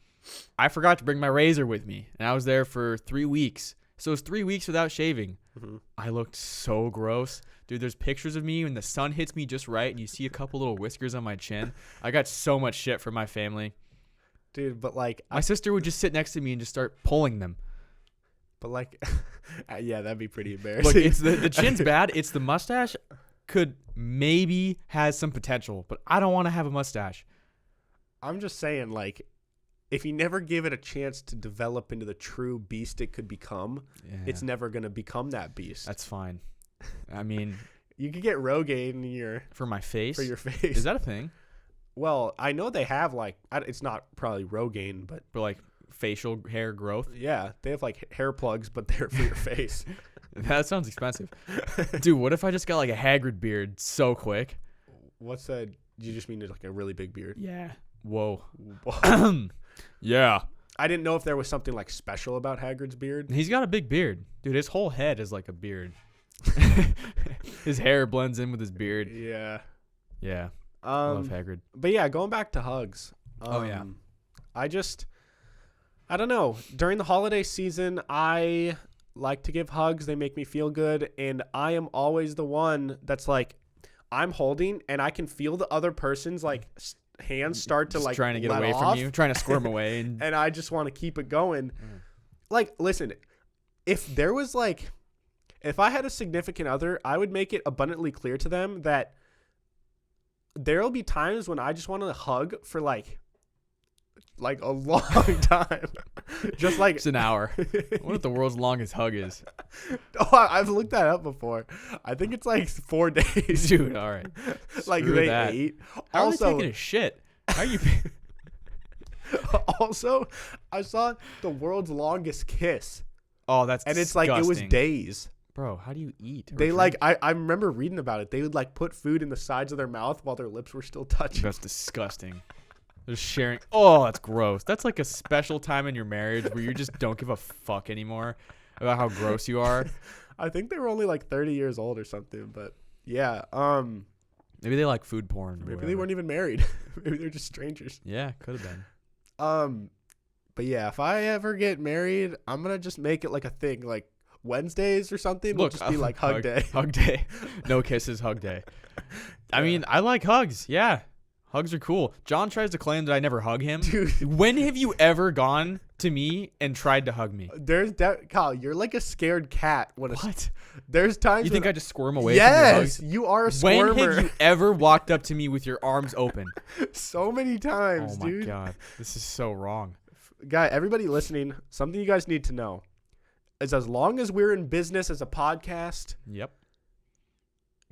I forgot to bring my razor with me, and I was there for 3 weeks. So it was 3 weeks without shaving. I looked so gross. Dude, there's pictures of me when the sun hits me just right, and you see a couple little whiskers on my chin. I got so much shit from my family. Dude, but like My sister would just sit next to me and just start pulling them. But like, yeah, that'd be pretty embarrassing. Look, it's the chin's bad. It's the mustache could maybe has some potential, but I don't want to have a mustache. I'm just saying, like, if you never give it a chance to develop into the true beast it could become, it's never gonna become that beast. That's fine. I mean, you could get Rogaine in for my face. for your face. Is that a thing? Well, I know they have like it's not probably Rogaine, but For like facial hair growth? yeah, they have like hair plugs, but they're for your face. That sounds expensive. Dude, what if I just got like a Hagrid beard so quick? What's that? You just mean like a really big beard? Yeah. Whoa. Whoa. Yeah. I didn't know if there was something like special about Hagrid's beard. He's got a big beard. Dude, his whole head is like a beard. His hair blends in with his beard. Yeah. Yeah. I love Hagrid. But yeah, going back to hugs. Oh, yeah. I don't know. During the holiday season, I like to give hugs. They make me feel good. And I am always the one that's like, I'm holding and I can feel the other person's like hands start to Just like trying to get let away off, from you, trying to squirm away. and I just want to keep it going. Like, listen, if I had a significant other, I would make it abundantly clear to them that there'll be times when I just want to hug for like a long time. Just like It's an hour. What if the world's longest hug is? Oh, I've looked that up before. I think it's like 4 days. Dude, all right. Like Screw they that. ate. How are they Also, taking a shit? How are you? also, I saw the world's longest kiss, Oh, that's and it's like it was disgusting. days. Bro, how do you eat? or They drink? like I remember reading about it. They would like put food in the sides of their mouth while their lips were still touching. That's disgusting. They're sharing. Oh, that's gross. That's like a special time in your marriage where you just don't give a fuck anymore about how gross you are. I think they were only like 30 years old or something, but yeah. Maybe they like food porn. Or Maybe whatever. they weren't even married. Maybe they're just strangers. Yeah, could have been. But yeah, if I ever get married, I'm gonna just make it like a thing, like Wednesdays or something. Will just be like hug day. Hug day. No kisses, hug day. I mean, I like hugs. Yeah. Hugs are cool. John tries to claim that I never hug him. Dude. When have you ever gone to me and tried to hug me? Kyle, you're like a scared cat. What? There's times You think when I just squirm away yes, from your hugs? you are a When squirmer. have you ever walked up to me with your arms open? So many times, Oh my dude. God. This is so wrong. Guy, everybody listening, something you guys need to know is as long as we're in business as a podcast, Yep.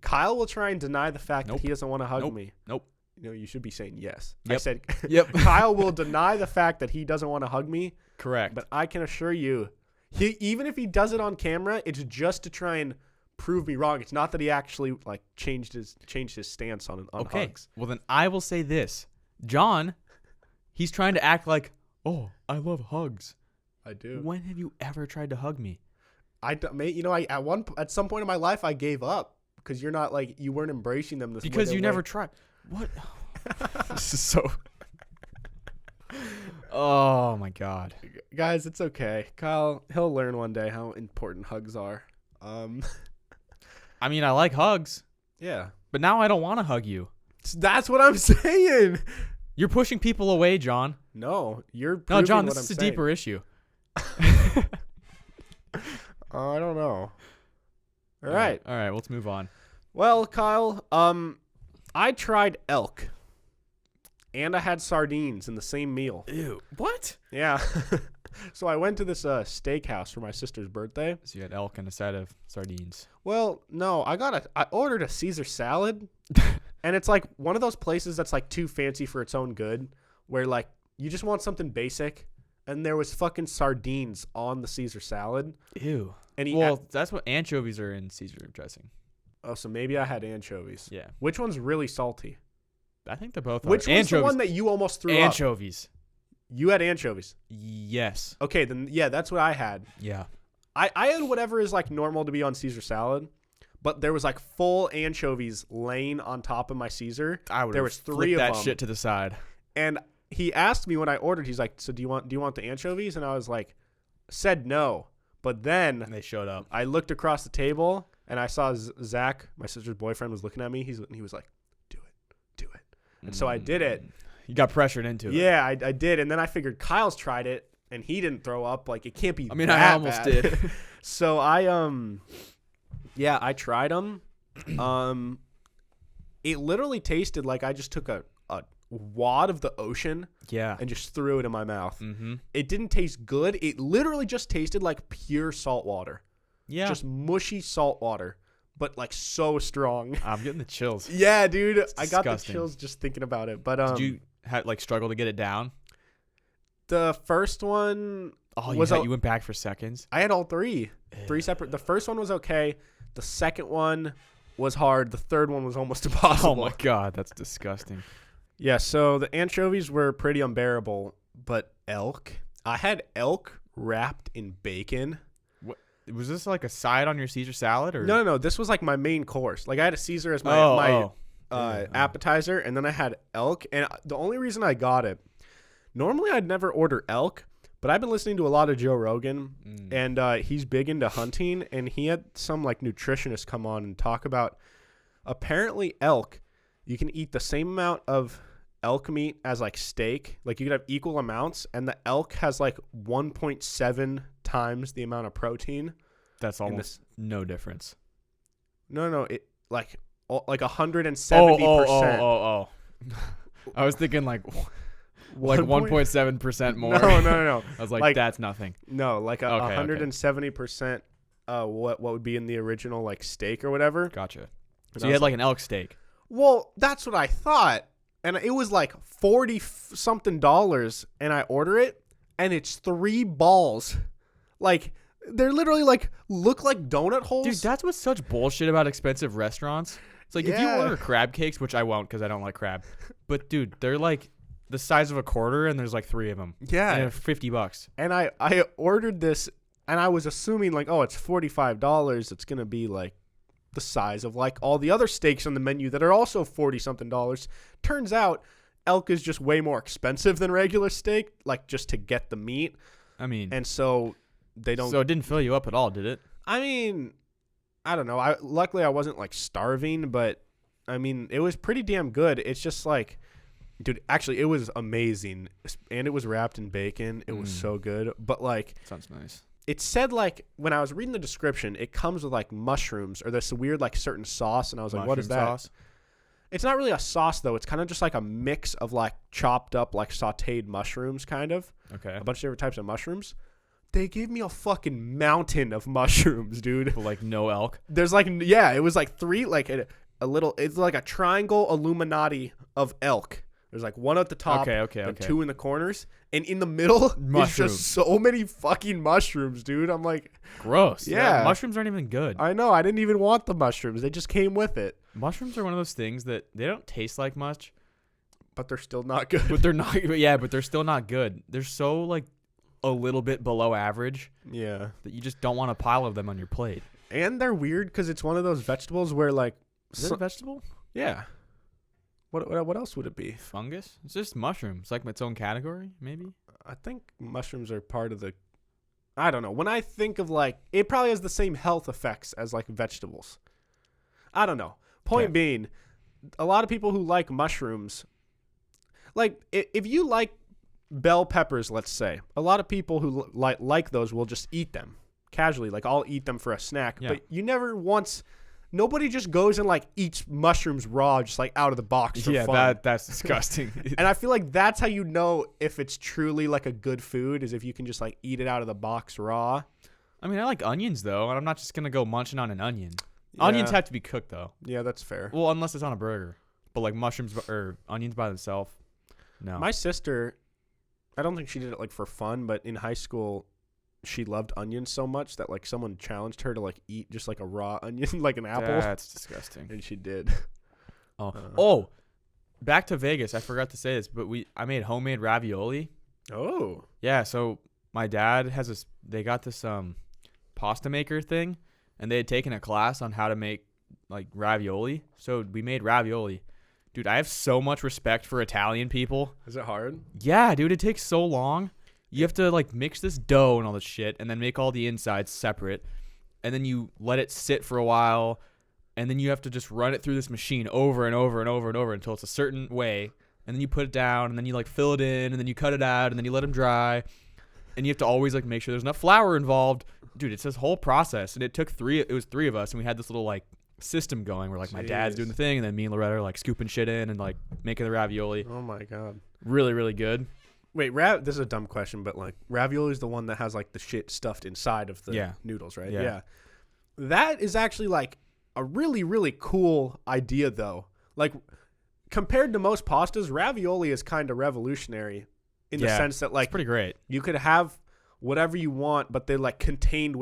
Kyle will try and deny the fact Nope. that he doesn't want to hug Nope. me. Nope. You know, you should be saying yes. I Yep. said Yep. Kyle will deny the fact that he doesn't want to hug me, Correct. but I can assure you, even if he does it on camera, it's just to try and prove me wrong. It's not that he actually like changed his stance on Okay. hugs. Well, then I will say this. John, he's trying to act like, oh, I love hugs. I do. When have you ever tried to hug me? At some point in my life I gave up because you weren't embracing them because you never tried. What? This is so. Oh my God, guys, it's okay. Kyle, he'll learn one day how important hugs are. I mean, I like hugs. Yeah, but now I don't want to hug you. That's what I'm saying. You're pushing people away, John. No, you're. No, John, this is a saying. deeper issue. I don't know. All right, let's move on. Well, Kyle, I tried elk, and I had sardines in the same meal. Ew. What? Yeah. So I went to this steakhouse for my sister's birthday. So you had elk and a side of sardines. Well, no, I ordered a Caesar salad, and it's like one of those places that's like too fancy for its own good, where like you just want something basic, and there was fucking sardines on the Caesar salad. Ew. And that's what anchovies are in Caesar dressing. Oh, so maybe I had anchovies. Yeah. Which one's really salty? I think they're both. Which one's the one that you almost threw up? Anchovies. You had anchovies. Yes. Okay, then yeah, that's what I had. Yeah. I had whatever is like normal to be on Caesar salad, but there was like full anchovies laying on top of my Caesar. There was 3 of them. That shit to the side. And he asked me when I ordered, he's like, "So do you want the anchovies?" And I was like, said no. But then they showed up. I looked across the table and I saw Zach, my sister's boyfriend, was looking at me. He was like, "Do it." And so I did it. You got pressured into it. Yeah, I did. And then I figured Kyle's tried it and he didn't throw up. Like, it can't be. I mean, that I almost bad. did. So I tried them. It literally tasted like I just took a wad of the ocean. Yeah. And just threw it in my mouth. Mm-hmm. It didn't taste good. It literally just tasted like pure salt water. Yeah. Just mushy salt water, but like so strong. I'm getting the chills. Yeah, dude. It's I got the disgusting. chills just thinking about it. But did you struggle to get it down? The first one you went back for seconds? I had all three. Three separate. The first one was okay. The second one was hard. The third one was almost impossible. Oh my God, that's disgusting. Yeah, so the anchovies were pretty unbearable, but elk. I had elk wrapped in bacon. What was this, like a side on your Caesar salad, or No. This was like my main course. Like I had a Caesar as my appetizer, and then I had elk. And the only reason I got it, normally I'd never order elk, but I've been listening to a lot of Joe Rogan, and he's big into hunting, and he had some like nutritionist come on and talk about apparently elk. You can eat the same amount of elk meat as like steak. Like you could have equal amounts, and the elk has like 1.7 times the amount of protein. That's almost no difference. No, it like 170%. Oh. I was thinking like 1.7% more. No. I was like that's nothing. No, like 170%. What would be in the original like steak or whatever. Gotcha. So you had like an elk steak. Well, that's what I thought. And it was like $40-something, and I order it, and it's 3 balls. Like, they're literally like, look like donut holes. Dude, that's what's such bullshit about expensive restaurants. It's like if you order crab cakes, which I won't because I don't like crab. But, dude, they're like the size of a quarter, and there's like 3 of them. Yeah. And they're $50. And I ordered this, and I was assuming like, oh, it's $45. It's going to be like the size of like all the other steaks on the menu that are also $40-something. Turns out elk is just way more expensive than regular steak, like just to get the meat. I mean, and so they don't. So it didn't fill you up at all, did it? I mean, I don't know. Luckily I wasn't like starving, but I mean, it was pretty damn good. It's just like, dude, actually it was amazing, and it was wrapped in bacon. It was so good. But like, sounds nice. It said like when I was reading the description, it comes with like mushrooms or this weird like certain sauce, and I was like, "What is that?" Sauce? It's not really a sauce though. It's kind of just like a mix of like chopped up like sautéed mushrooms, kind of. Okay. A bunch of different types of mushrooms. They gave me a fucking mountain of mushrooms, dude. But like no elk. There's like it was like 3 like a little. It's like a triangle Illuminati of elk. There's like 1 at the top, and 2 in the corners, and in the middle is just so many fucking mushrooms, dude. I'm like, gross. Yeah, mushrooms aren't even good. I know. I didn't even want the mushrooms. They just came with it. Mushrooms are one of those things that they don't taste like much, but they're still not good. But they're not. But they're still not good. They're so like a little bit below average Yeah. that you just don't want a pile of them on your plate. And they're weird because it's one of those vegetables where like, Is it a vegetable? yeah. What else would it be? Fungus? It's just mushrooms. It's like its own category, maybe. I think mushrooms are part of the. I don't know. When I think of like, it probably has the same health effects as like vegetables. I don't know. Point being, a lot of people who like mushrooms, like if you like bell peppers, let's say, a lot of people who like those will just eat them casually. Like I'll eat them for a snack, but you never once. Nobody just goes and like eats mushrooms raw, just like out of the box for fun. That's disgusting. And I feel like that's how you know if it's truly like a good food is if you can just like eat it out of the box raw. I mean, I like onions though, and I'm not just gonna go munching on an onion. Yeah. Onions have to be cooked though. Yeah, that's fair. Well, unless it's on a burger. But like mushrooms or onions by themselves, no. My sister, I don't think she did it like for fun, but in high school, she loved onions so much that like someone challenged her to like eat just like a raw onion, like an apple. That's disgusting. And she did. Oh, back to Vegas. I forgot to say this, but I made homemade ravioli. Oh. Yeah, so my dad has this. They got this pasta maker thing, and they had taken a class on how to make like ravioli. So we made ravioli. Dude, I have so much respect for Italian people. Is it hard? Yeah, dude, it takes so long. You have to like mix this dough and all this shit and then make all the insides separate. And then you let it sit for a while. And then you have to just run it through this machine over and over and over and over until it's a certain way. And then you put it down and then you like fill it in and then you cut it out and then you let them dry. And you have to always like make sure there's enough flour involved. Dude, it's this whole process. And it was three of us and we had this little like system going where like my dad's doing the thing and then me and Loretta are like scooping shit in and like making the ravioli. Oh my God. Really, really good. Wait, this is a dumb question, but like ravioli is the one that has like the shit stuffed inside of the noodles, right? Yeah. That is actually like a really, really cool idea though. Like compared to most pastas, ravioli is kind of revolutionary in the sense that like it's pretty great. You could have whatever you want, but they're like contained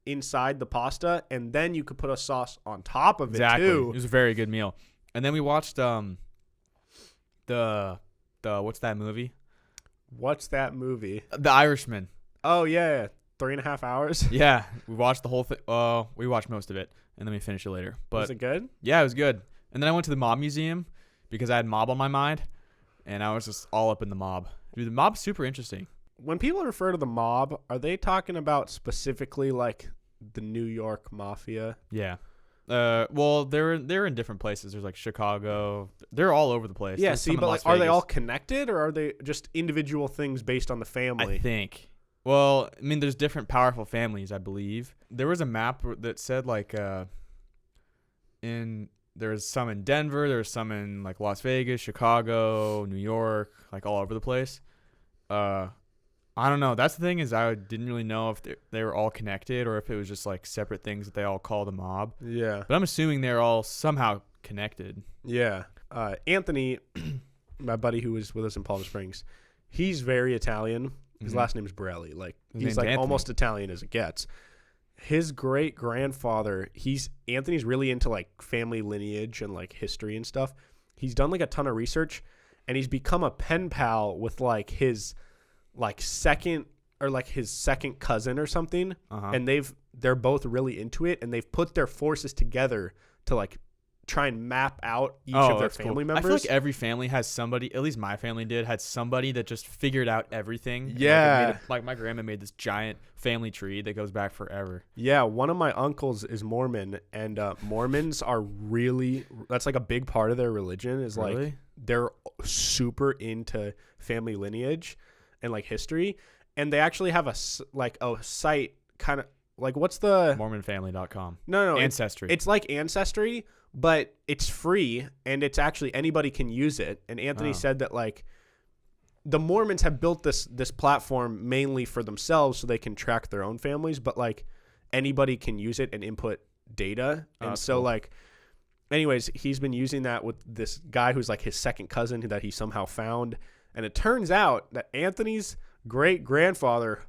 inside the pasta, and then you could put a sauce on top of it too. It was a very good meal. And then we watched the what's that movie? What's that movie? The Irishman. Oh yeah, 3.5 hours. Yeah, we watched the whole thing. We watched most of it, and then we finished it later. But was it good? Yeah, it was good. And then I went to the Mob Museum because I had Mob on my mind, and I was just all up in the Mob. Dude, the Mob's super interesting. When people refer to the Mob, are they talking about specifically like the New York Mafia? Yeah. Well, they're in different places. There's like Chicago. They're all over the place. Yeah, There's see, but like, are they all connected or are they just individual things based on the family? I think. Well, I mean, there's different powerful families, I believe. There was a map that said like there's some in Denver, there's some in like Las Vegas, Chicago, New York, like all over the place. I don't know. That's the thing is I didn't really know if they were all connected or if it was just like separate things that they all call the Mob. Yeah. But I'm assuming they're all somehow connected. Yeah. Anthony, my buddy who was with us in Palm Springs, he's very Italian. His last name is Borelli. Like he's like Anthony. Almost Italian as it gets. His great grandfather, Anthony's really into like family lineage and like history and stuff. He's done like a ton of research and he's become a pen pal with like his second cousin or something. And they're both really into it and they've put their forces together to like try and map out each of their family members. I feel like every family has somebody, at least my family had somebody that just figured out everything. Yeah. Like my grandma made this giant family tree that goes back forever. Yeah, one of my uncles is Mormon and Mormons are that's like a big part of their religion is really? Like they're super into family lineage and like history, and they actually have a site kind of like what's the MormonFamily.com. No, Ancestry. It's like Ancestry, but it's free and it's actually anybody can use it. And Anthony said that like the Mormons have built this platform mainly for themselves so they can track their own families, but like anybody can use it and input data. And so cool. Like anyways, he's been using that with this guy who's like his second cousin that he somehow found. And it turns out that Anthony's great grandfather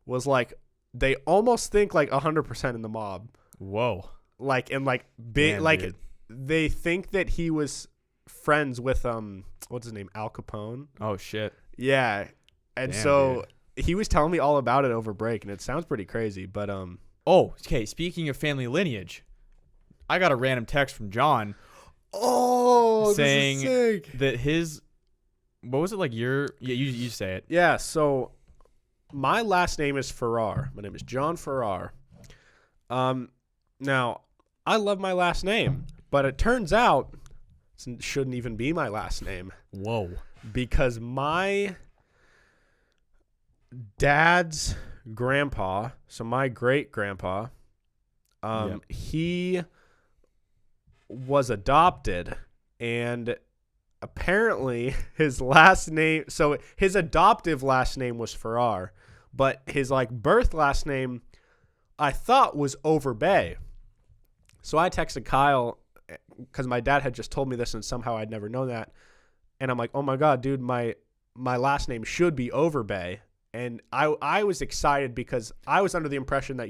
was like, they almost think like 100% in the Mob. Whoa. Like, and like big, man, like dude. They think that he was friends with, what's his name? Al Capone. Oh shit. Yeah. And damn, so dude. he was telling me all about it over break, and it sounds pretty crazy. But Oh, okay. Speaking of family lineage, I got a random text from John. this Saying is sick. that his, what was it like? You say it. Yeah. So my last name is Farrar. My name is John Farrar. Now I love my last name, but it turns out it shouldn't even be my last name. Whoa. Because my dad's grandpa, so my great grandpa, he was adopted, and apparently his last name, so his adoptive last name was Farrar, but his like birth last name I thought was Overbay. So I texted Kyle because my dad had just told me this, and somehow I'd never known that. And I'm like, oh my God, dude, my last name should be Overbay. And I was excited because I was under the impression that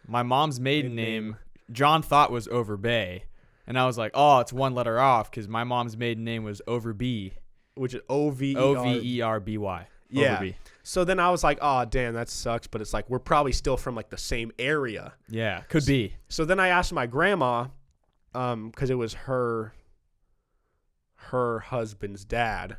my mom's maiden name, John thought was Overbay. And I was like, oh, it's one letter off because my mom's maiden name was Overby. Which is Overby. Yeah. Overby. So then I was like, oh, damn, that sucks. But it's like, we're probably still from like the same area. Yeah, could be. So then I asked my grandma, because it was her husband's dad.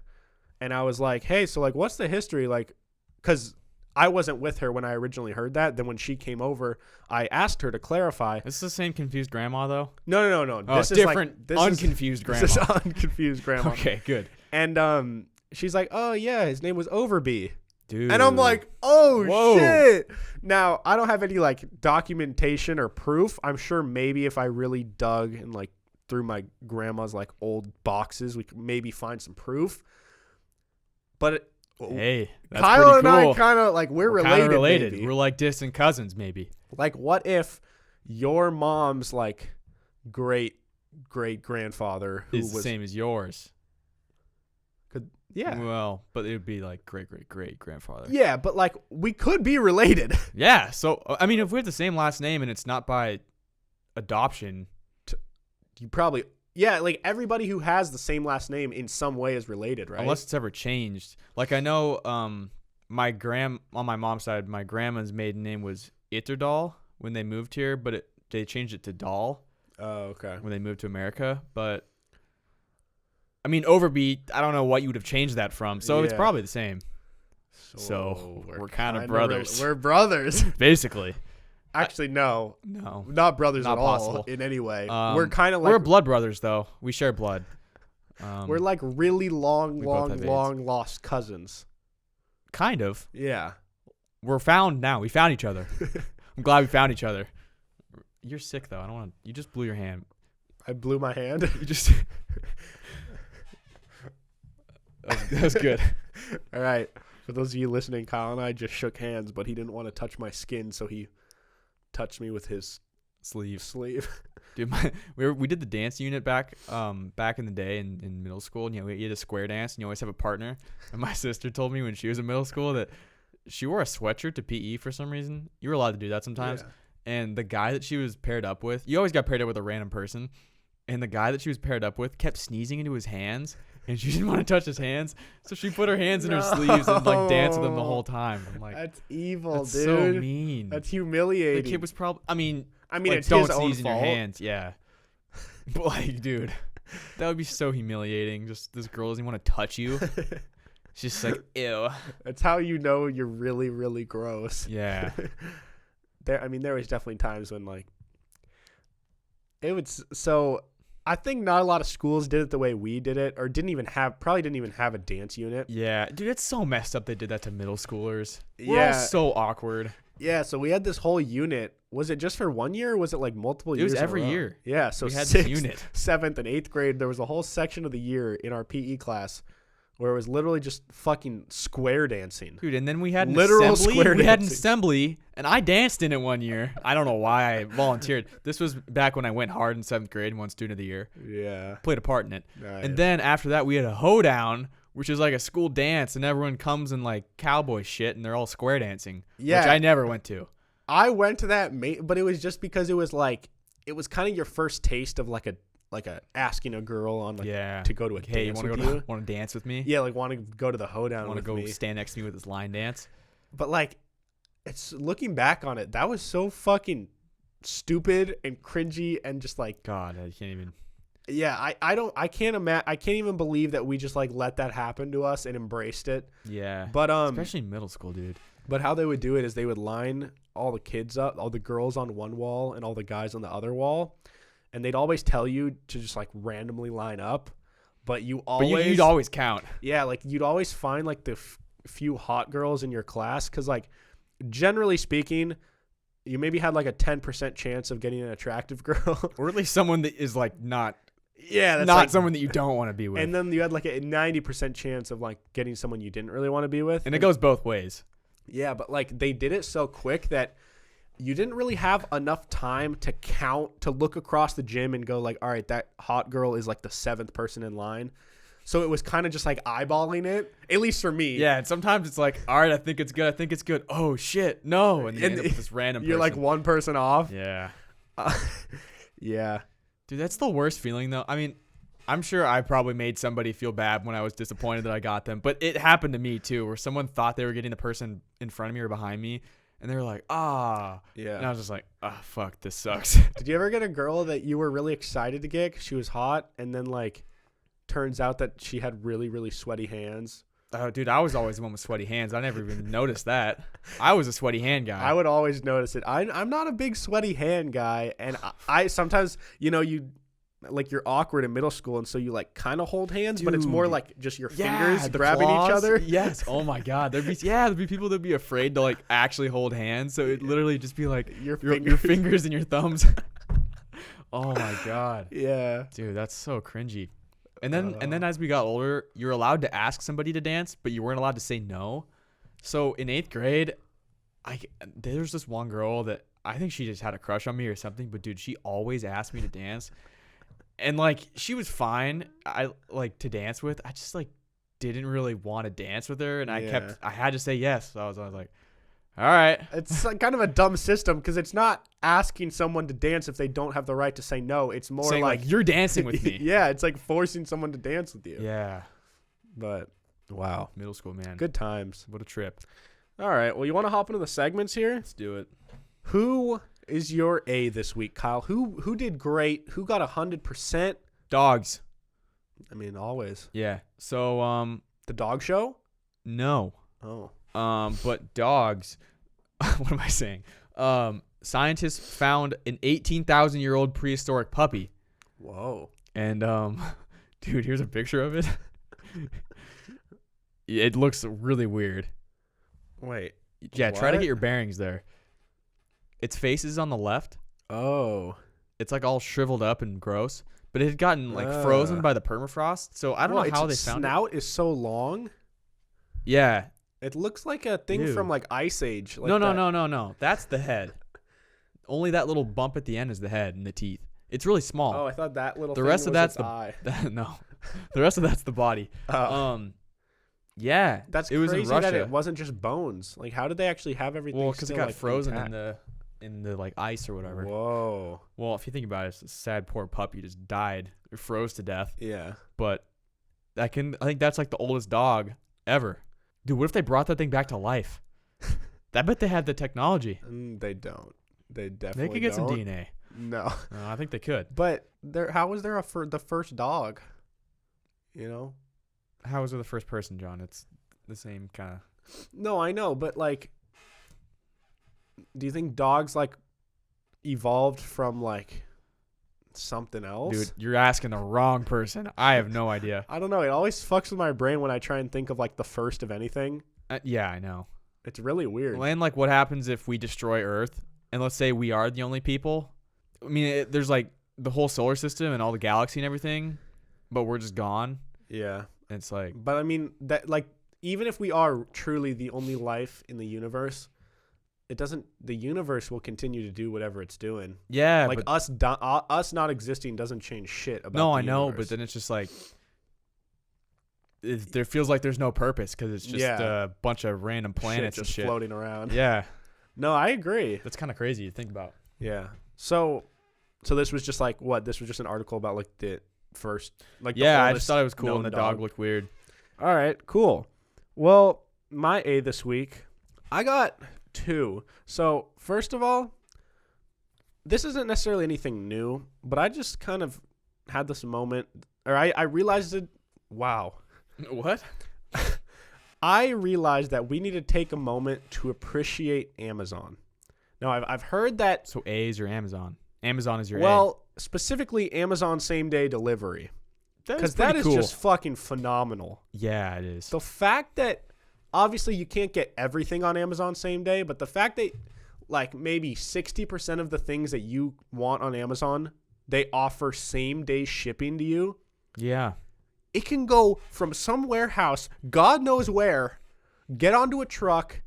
And I was like, hey, so like, what's the history? Like, because I wasn't with her when I originally heard that. Then when she came over, I asked her to clarify. This is the same confused grandma, though? No. Oh, this is different, like, unconfused grandma. This is unconfused grandma. Okay, good. And she's like, oh, yeah, his name was Overby. Dude. And I'm like, oh, whoa. shit. Now, I don't have any like documentation or proof. I'm sure maybe if I really dug and like through my grandma's like old boxes, we could maybe find some proof. But hey, that's Kyle pretty and cool. I kind of like we're related. related. Maybe. We're like distant cousins, maybe. Like, what if your mom's like great grandfather who is the same as yours? Yeah. Well, but it would be like great grandfather. Yeah, but like we could be related. Yeah. So I mean, if we have the same last name and it's not by adoption, you probably. Yeah, like everybody who has the same last name in some way is related, right? Unless it's ever changed. Like I know on my mom's side, my grandma's maiden name was Itterdal when they moved here, but they changed it to Dahl. Oh, okay. When they moved to America. But I mean, Overby, I don't know what you would have changed that from. So it's probably the same. So we're kind of brothers. We're brothers. Basically. Actually, no. No. Not brothers not at possible. all in any way. We're kind of like. We're blood brothers, though. We share blood. We're like really long lost cousins. Kind of. Yeah. We're found now. We found each other. I'm glad we found each other. You're sick, though. I don't want to. You just blew your hand. I blew my hand? You just. That was good. All right. For those of you listening, Kyle and I just shook hands, but he didn't want to touch my skin, so he touched me with his sleeve. Dude, we did the dance unit back in the day in middle school, and you had a square dance, and you always have a partner. And my sister told me when she was in middle school that she wore a sweatshirt to PE for some reason. You were allowed to do that sometimes. Yeah. And the guy that she was paired up with, you always got paired up with a random person, and the guy that she was paired up with kept sneezing into his hands. And she didn't want to touch his hands, so she put her hands in her sleeves and like danced with him the whole time. I'm like, that's evil, that's dude. So mean. That's humiliating. The kid was probably. I mean, like, it's don't his own sneeze in your fault. hands, yeah. But like, dude, that would be so humiliating. Just this girl doesn't want to touch you. She's just like, ew. That's how you know you're really, really gross. Yeah. There was definitely times when like it was so. I think not a lot of schools did it the way we did it, or probably didn't even have a dance unit. Yeah, dude, it's so messed up they did that to middle schoolers. We're Yeah. all so awkward. Yeah, so we had this whole unit. Was it just for 1 year, or was it like multiple years? It was every year. Yeah, so we had 6th, this unit. 7th, and 8th grade, there was a whole section of the year in our PE class where it was literally just fucking square dancing. Dude, and then we had an Literal assembly. square We had an dancing. assembly, and I danced in it 1 year. I don't know why I volunteered. This was back when I went hard in 7th grade and won Student of the Year. Yeah. Played a part in it. Nice. And then after that, we had a hoedown, which is like a school dance, and everyone comes in like cowboy shit, and they're all square dancing, Yeah. which I never went to. I went to that, but it was just because it was kind of your first taste of like like a asking a girl on like Yeah. to go to a Hey, you dance want with to go you. want to dance with me? Yeah, like want to go to the hoedown Want to with go me. stand next to me with this line dance? But like, it's looking back on it, that was so fucking stupid and cringy and just like, God, I can't even. yeah, I can't even believe that we just like let that happen to us and embraced it. Yeah. But Especially in middle school, dude. but how they would do it is they would line all the kids up, all the girls on one wall and all the guys on the other wall, and they'd always tell you to just like randomly line up, but you always You'd always count. yeah, like you'd always find like the few hot girls in your class, because like generally speaking, you maybe had like a 10% chance of getting an attractive girl, Or at least someone that is like not that's not like, someone that you don't want to be with. and then you had like a 90% chance of like getting someone you didn't really want to be with, And it goes both ways. yeah, but like they did it so quick that you didn't really have enough time to count, to look across the gym and go like, all right, that hot girl is like the 7th person in line. So it was kind of just like eyeballing it, at least for me. Yeah, and sometimes it's like, all right, I think it's good. Oh shit, no, and you end up with this random. You're like one person off. yeah, Yeah. dude, that's the worst feeling though. I mean, I'm sure I probably made somebody feel bad when I was disappointed that I got them, but it happened to me too, where someone thought they were getting the person in front of me or behind me, and they were like, and I Yeah. was just like, fuck, this sucks. Did you ever get a girl that you were really excited to get 'cause she was hot, and then like turns out that she had really, really sweaty hands? Oh, dude, I was always the one with sweaty hands. I never even noticed that. I was a sweaty hand guy. I would always notice it. I'm not a big sweaty hand guy, and I sometimes, you like you're awkward in middle school, and so you like kind of hold hands, but it's more Dude. like just your Yeah, fingers the grabbing claws. each other. Yes. Oh my God. There'd be people that'd be afraid to like actually hold hands. So it'd literally just be like Your your fingers and your thumbs. Oh my God. Yeah. Dude, that's so cringy. And then as we got older, you're allowed to ask somebody to dance, but you weren't allowed to say no. So in 8th grade, there's this one girl that I think she just had a crush on me or something, but dude, she always asked me to dance. And like she was fine, I like to dance with. I just like didn't really want to dance with her, and I had to say yes. So I was like, all right. It's like kind of a dumb system, because it's not asking someone to dance if they don't have the right to say no. It's more Saying like you're dancing with me. yeah, it's like forcing someone to dance with you. Yeah. But wow, Middle school, man. good times. What a trip. All right, well, you want to hop into the segments here? Let's do it. Who is your A this week, Kyle? Who did great? Who got 100%? Dogs. I mean, always. Yeah. So The dog show? no. Oh. But dogs. What am I saying? Scientists found an 18,000-year-old prehistoric puppy. Whoa. And dude, here's a picture of it. It looks really weird. Wait. Yeah, try to What? get your bearings there. Its face is on the left. Oh. It's like all shriveled up and gross, but it had gotten like frozen by the permafrost. So I don't know how they found it. Snout is so long. Yeah. It looks like a thing Dude. from like Ice Age. Like No. That's the head. Only that little bump at the end is the head and the teeth. It's really small. Oh, I thought that little. The thing rest of was that's its eye. No. The rest of that's the body. Oh. Yeah. That's it was crazy in Russia. that it wasn't just bones. Like, how did they actually have everything? Well, because it still, got like, frozen intact? in the like ice or whatever. Whoa. Well, if you think about it, it's a sad poor puppy just died or froze to death. Yeah. But I think that's like the oldest dog ever. Dude, what if they brought that thing back to life? I bet they had the technology. They don't. They They definitely could get some don't. DNA. No. I think they could. But how was there the first dog? You know? How was it the first person, John? It's the same kind of. No, I know, but like, do you think dogs like evolved from like something else? Dude, you're asking the wrong person. I have no idea. I don't know. It always fucks with my brain when I try and think of like the first of anything. Yeah, I know. It's really weird. And like, what happens if we destroy Earth? And let's say we are the only people. I mean, there's like the whole solar system and all the galaxy and everything, but we're just gone. Yeah. It's like, But I mean, that like, even if we are truly the only life in the universe, the universe will continue to do whatever it's doing. yeah, Like but, us not existing doesn't change shit about no, the I know, universe. but then it's just like, there feels like there's no purpose because it's just a bunch of random planets just and shit. floating around. Yeah, No, I agree. that's kind of crazy to think about. Yeah. So So this was just like what? This was just an article about like the first like the Yeah, I oldest just thought it was cool, known and the dog looked weird. All right, cool. Well, my A this week, I got 2. So first of all, this isn't necessarily anything new, but I just kind of had this moment, or I realized it. Wow. What? I realized that we need to take a moment to appreciate Amazon. Now, I've heard that. So A is your Amazon. Amazon is your A. Well, specifically Amazon same-day delivery. Because that is cool. just fucking phenomenal. Yeah, it is. The fact that, obviously, you can't get everything on Amazon same day, but the fact that, like, maybe 60% of the things that you want on Amazon, they offer same-day shipping to you. Yeah. It can go from some warehouse, God knows where, get onto a truck,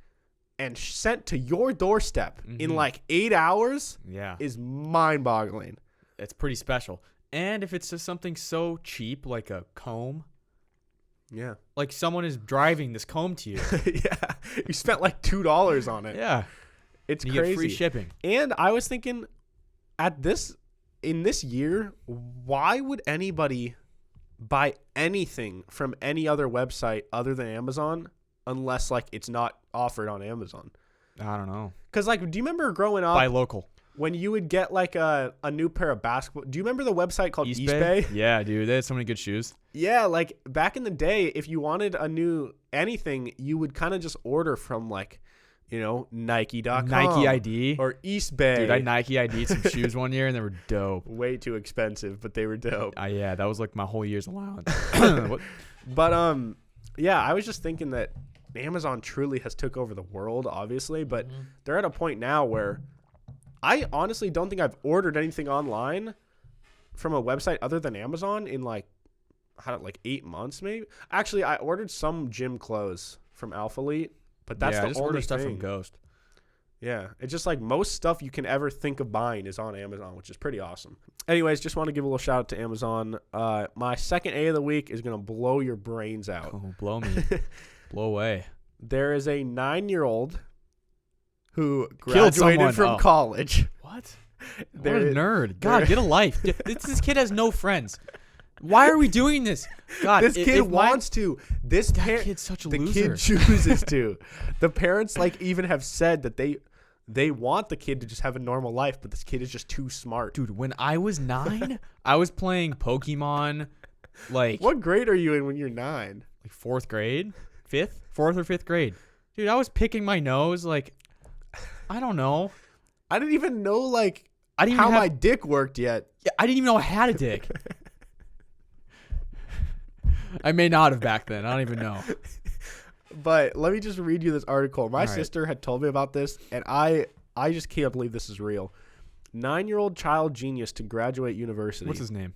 and sent to your doorstep in like 8 hours. Yeah. Is mind-boggling. It's pretty special. And if it's just something so cheap, like a comb, Yeah. like someone is driving this comb to you. Yeah. You spent like $2 on it. Yeah. It's And crazy. you get free shipping. And I was thinking, in this year, why would anybody buy anything from any other website other than Amazon unless like it's not offered on Amazon? I don't know. Because like, do you remember growing up Buy local. when you would get like a new pair of basketball? Do you remember the website called Eastbay? Yeah, dude. They had so many good shoes. Yeah, like back in the day, if you wanted a new anything, you would kind of just order from like, you know, Nike.com. Nike ID. Or Eastbay. Dude, I Nike ID'd some shoes one year, and they were dope. Way too expensive, but they were dope. Yeah, that was like my whole year's allowance. What? But yeah, I was just thinking that Amazon truly has took over the world, obviously, but they're at a point now where I honestly don't think I've ordered anything online from a website other than Amazon in like 8 months maybe. Actually, I ordered some gym clothes from Alpha Elite, but that's I the just only order stuff thing. from Ghost. Yeah, it's just like most stuff you can ever think of buying is on Amazon, which is pretty awesome. Anyways, just want to give a little shout out to Amazon. My second A of the week is going to blow your brains out. Oh, blow me. Blow away. There is a 9-year-old who Killed someone. graduated from college. What? There What a is- nerd. God, get a life. This kid has no friends. Why are we doing this? God, This kid wants to. That kid's such a the loser. kid chooses to. The parents like even have said that they want the kid to just have a normal life, but this kid is just too smart. Dude, when I was 9, I was playing Pokemon like What grade are you in when you're 9? like 4th grade? 4th or 5th grade. Dude, I was picking my nose like I don't know. I didn't even know like I didn't how even have, my dick worked yet. Yeah, I didn't even know I had a dick. I may not have back then. I don't even know. But let me just read you this article. My All right. sister had told me about this, and I just can't believe this is real. 9-year-old child genius to graduate university. What's his name?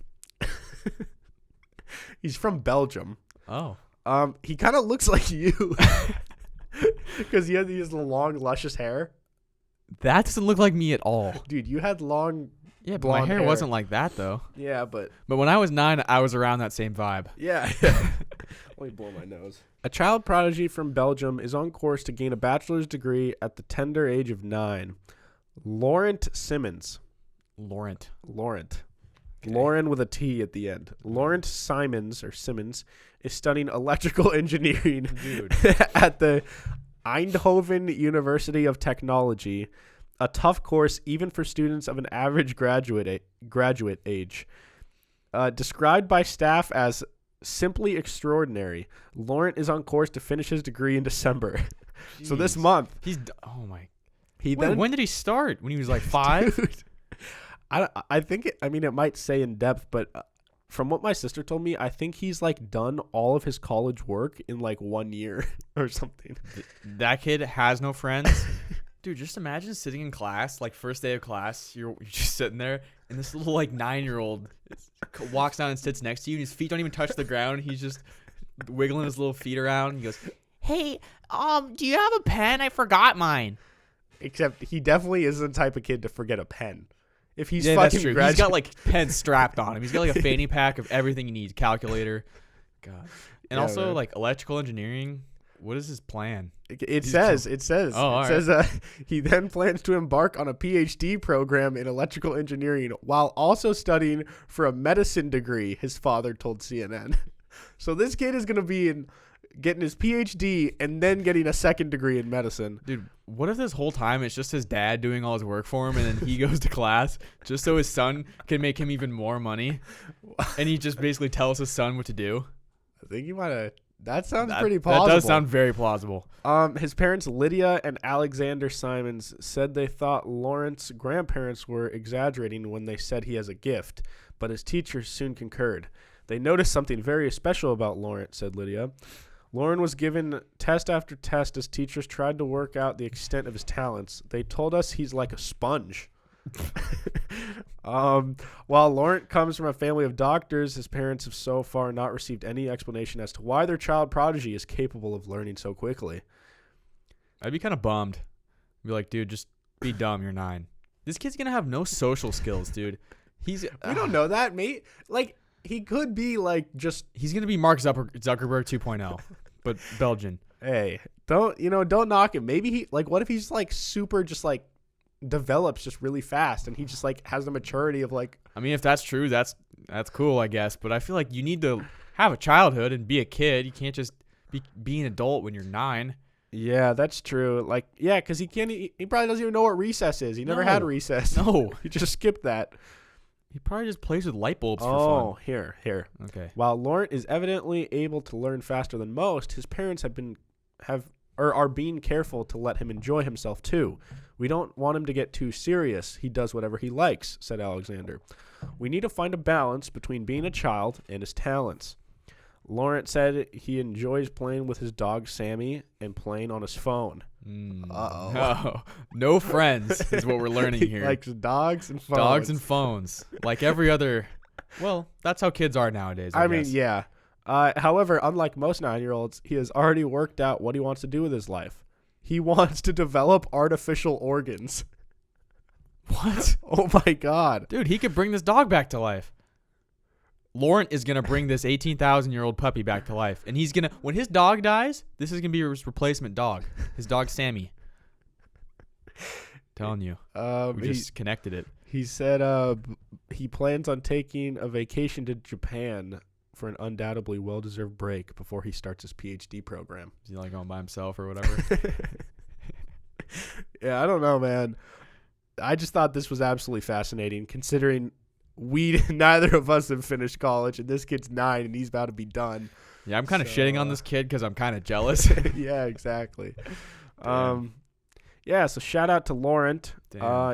He's from Belgium. Oh. He kind of looks like you because he has the long, luscious hair. That doesn't look like me at all. Dude, you had long. Yeah, but my blonde hair wasn't like that though. Yeah, but But when I was 9, I was around that same vibe. yeah. Let me blow my nose. A child prodigy from Belgium is on course to gain a bachelor's degree at the tender age of 9. Laurent Simmons. Laurent. Okay. Lauren with a T at the end. Laurent Simmons is studying electrical engineering Dude. at the Eindhoven University of Technology, a tough course even for students of an average graduate age. Described by staff as simply extraordinary, Laurent is on course to finish his degree in December. So this Jeez. month. Oh my. He Wait, then, when did he start? When he was like 5? Dude, I think it might say in depth, but from what my sister told me, I think he's like done all of his college work in like 1 year or something. That kid has no friends. Dude, just imagine sitting in class, like first day of class, you're just sitting there, and this little like 9-year-old walks down and sits next to you, and his feet don't even touch the ground. He's just wiggling his little feet around. He goes, "Hey, do you have a pen? I forgot mine." Except he definitely is the type of kid to forget a pen. If he's Yeah, fucking that's true. He's got like pens strapped on him. He's got like a fanny pack of everything you need. Calculator. God. And Yeah, also man. like electrical engineering. What is his plan? It says. all It says he then plans to embark on a PhD program in electrical engineering while also studying for a medicine degree, his father told CNN. So this kid is going to be getting his PhD and then getting a second degree in medicine. Dude, what if this whole time it's just his dad doing all his work for him and then he goes to class just so his son can make him even more money? And he just basically tells his son what to do? I think you might have. That sounds pretty plausible. That does sound very plausible. His parents, Lydia and Alexander Simons, said they thought Lawrence's grandparents were exaggerating when they said he has a gift, but his teachers soon concurred. They noticed something very special about Lawrence, said Lydia. Lauren was given test after test as teachers tried to work out the extent of his talents. They told us he's like a sponge. While Laurent comes from a family of doctors, his parents have so far not received any explanation as to why their child prodigy is capable of learning so quickly. I'd be kind of bummed. Be like, dude, just be dumb. You're 9. This kid's going to have no social skills, dude. We don't know that, mate. Like, he could be like just... He's going to be Mark Zuckerberg 2.0, but Belgian. Hey, don't knock him. Maybe he, like, what if he's like super just like develops just really fast and he just like has the maturity of like... I mean, if that's true, that's cool, I guess. But I feel like you need to have a childhood and be a kid. You can't just be an adult when you're 9. Yeah, that's true. Like, yeah, because he probably doesn't even know what recess is. He never had recess. No. He just skipped that. He probably just plays with light bulbs for fun. Oh, here. Okay. While Laurent is evidently able to learn faster than most, his parents are being careful to let him enjoy himself too. We don't want him to get too serious. He does whatever he likes, said Alexander. We need to find a balance between being a child and his talents. Laurent said he enjoys playing with his dog Sammy and playing on his phone. Uh-oh. Oh, no friends is what we're learning here. He likes dogs and phones. Dogs and phones. Like every other... Well, that's how kids are nowadays, I guess. mean, yeah. However, unlike most 9-year-olds, he has already worked out what he wants to do with his life. He wants to develop artificial organs. What? Oh, my God. Dude, he could bring this dog back to life. Laurent is going to bring this 18,000-year-old puppy back to life. And he's going to... When his dog dies, this is going to be his replacement dog. His dog, Sammy. Telling you. We just connected it. He said he plans on taking a vacation to Japan for an undoubtedly well-deserved break before he starts his PhD program. Is he like going by himself or whatever? Yeah, I don't know, man. I just thought this was absolutely fascinating, considering neither of us have finished college, and this kid's 9, and he's about to be done. Yeah, I'm kind of shitting on this kid because I'm kind of jealous. Yeah, exactly. Yeah, so shout out to Laurent.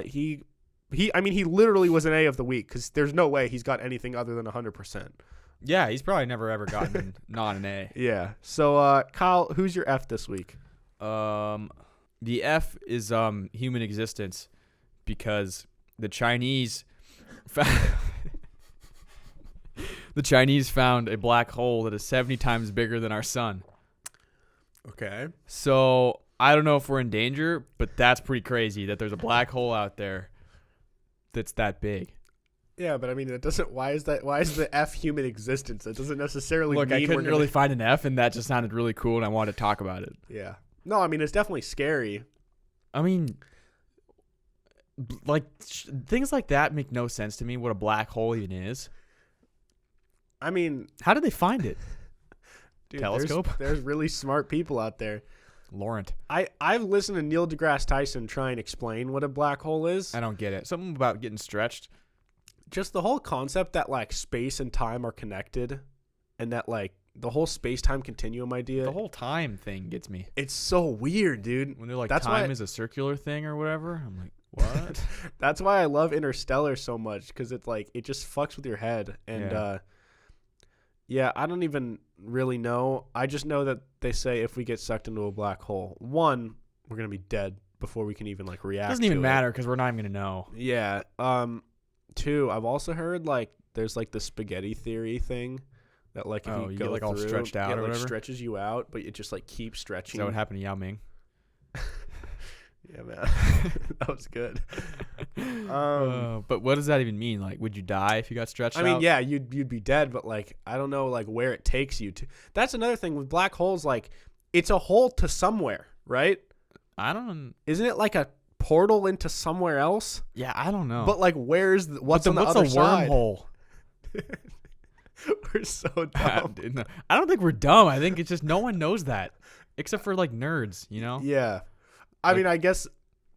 He literally was an A of the week because there's no way he's got anything other than 100%. Yeah, he's probably never ever gotten not an A. Yeah. So, Kyle, who's your F this week? The F is human existence because the Chinese found a black hole that is 70 times bigger than our sun. Okay. So I don't know if we're in danger, but that's pretty crazy that there's a black hole out there that's that big. Yeah, but I mean, it doesn't. Why is the F human existence? It doesn't necessarily. Look, mean I couldn't really find an F, and that just sounded really cool, and I wanted to talk about it. Yeah. No, I mean, it's definitely scary. I mean, like things like that make no sense to me. What a black hole even is. I mean, how did they find it? Dude, telescope. There's really smart people out there. Laurent. I've listened to Neil deGrasse Tyson try and explain what a black hole is. I don't get it. Something about getting stretched. Just the whole concept that like space and time are connected, and that like the whole space-time continuum idea. The whole time thing gets me. It's so weird, dude. When they're like, time is a circular thing or whatever. I'm like, what? That's why I love Interstellar so much, because it's like it just fucks with your head. And yeah, I don't even really know. I just know that they say if we get sucked into a black hole, 1, we're gonna be dead before we can even like react. It doesn't even matter because we're not even gonna know. Yeah. 2, I've also heard like there's like the spaghetti theory thing that like if you go get like through, all stretched out, it or like whatever. Stretches you out, but it just like keeps stretching. Is that what happened to Yao Ming? Yeah, man, that was good. But what does that even mean? Like, would you die if you got stretched out? I mean, yeah, you'd be dead, but like I don't know like where it takes you to. That's another thing with black holes. Like, It's a hole to somewhere, right? I don't. Isn't it like a portal into somewhere else? Yeah, I don't know. But like, what's on the what's other a side? wormhole? We're so dumb. Dude, no. I don't think we're dumb. I think it's just no one knows that, except for like nerds, you know? Yeah, I mean, I guess,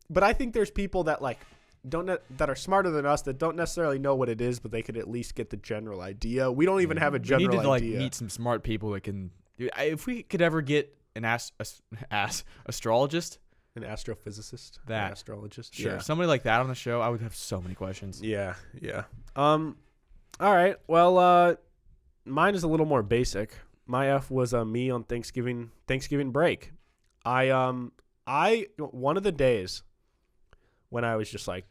but I think there's people that like that are smarter than us that don't necessarily know what it is, but they could at least get the general idea. We don't even have a general We need to like idea. meet some smart people that can. Dude, if we could ever get an astrologist, An astrophysicist, that an astrologist, sure, somebody like that on the show, I would have so many questions. Yeah. All right. Well, mine is a little more basic. My F was me on Thanksgiving break. One of the days when I was just like,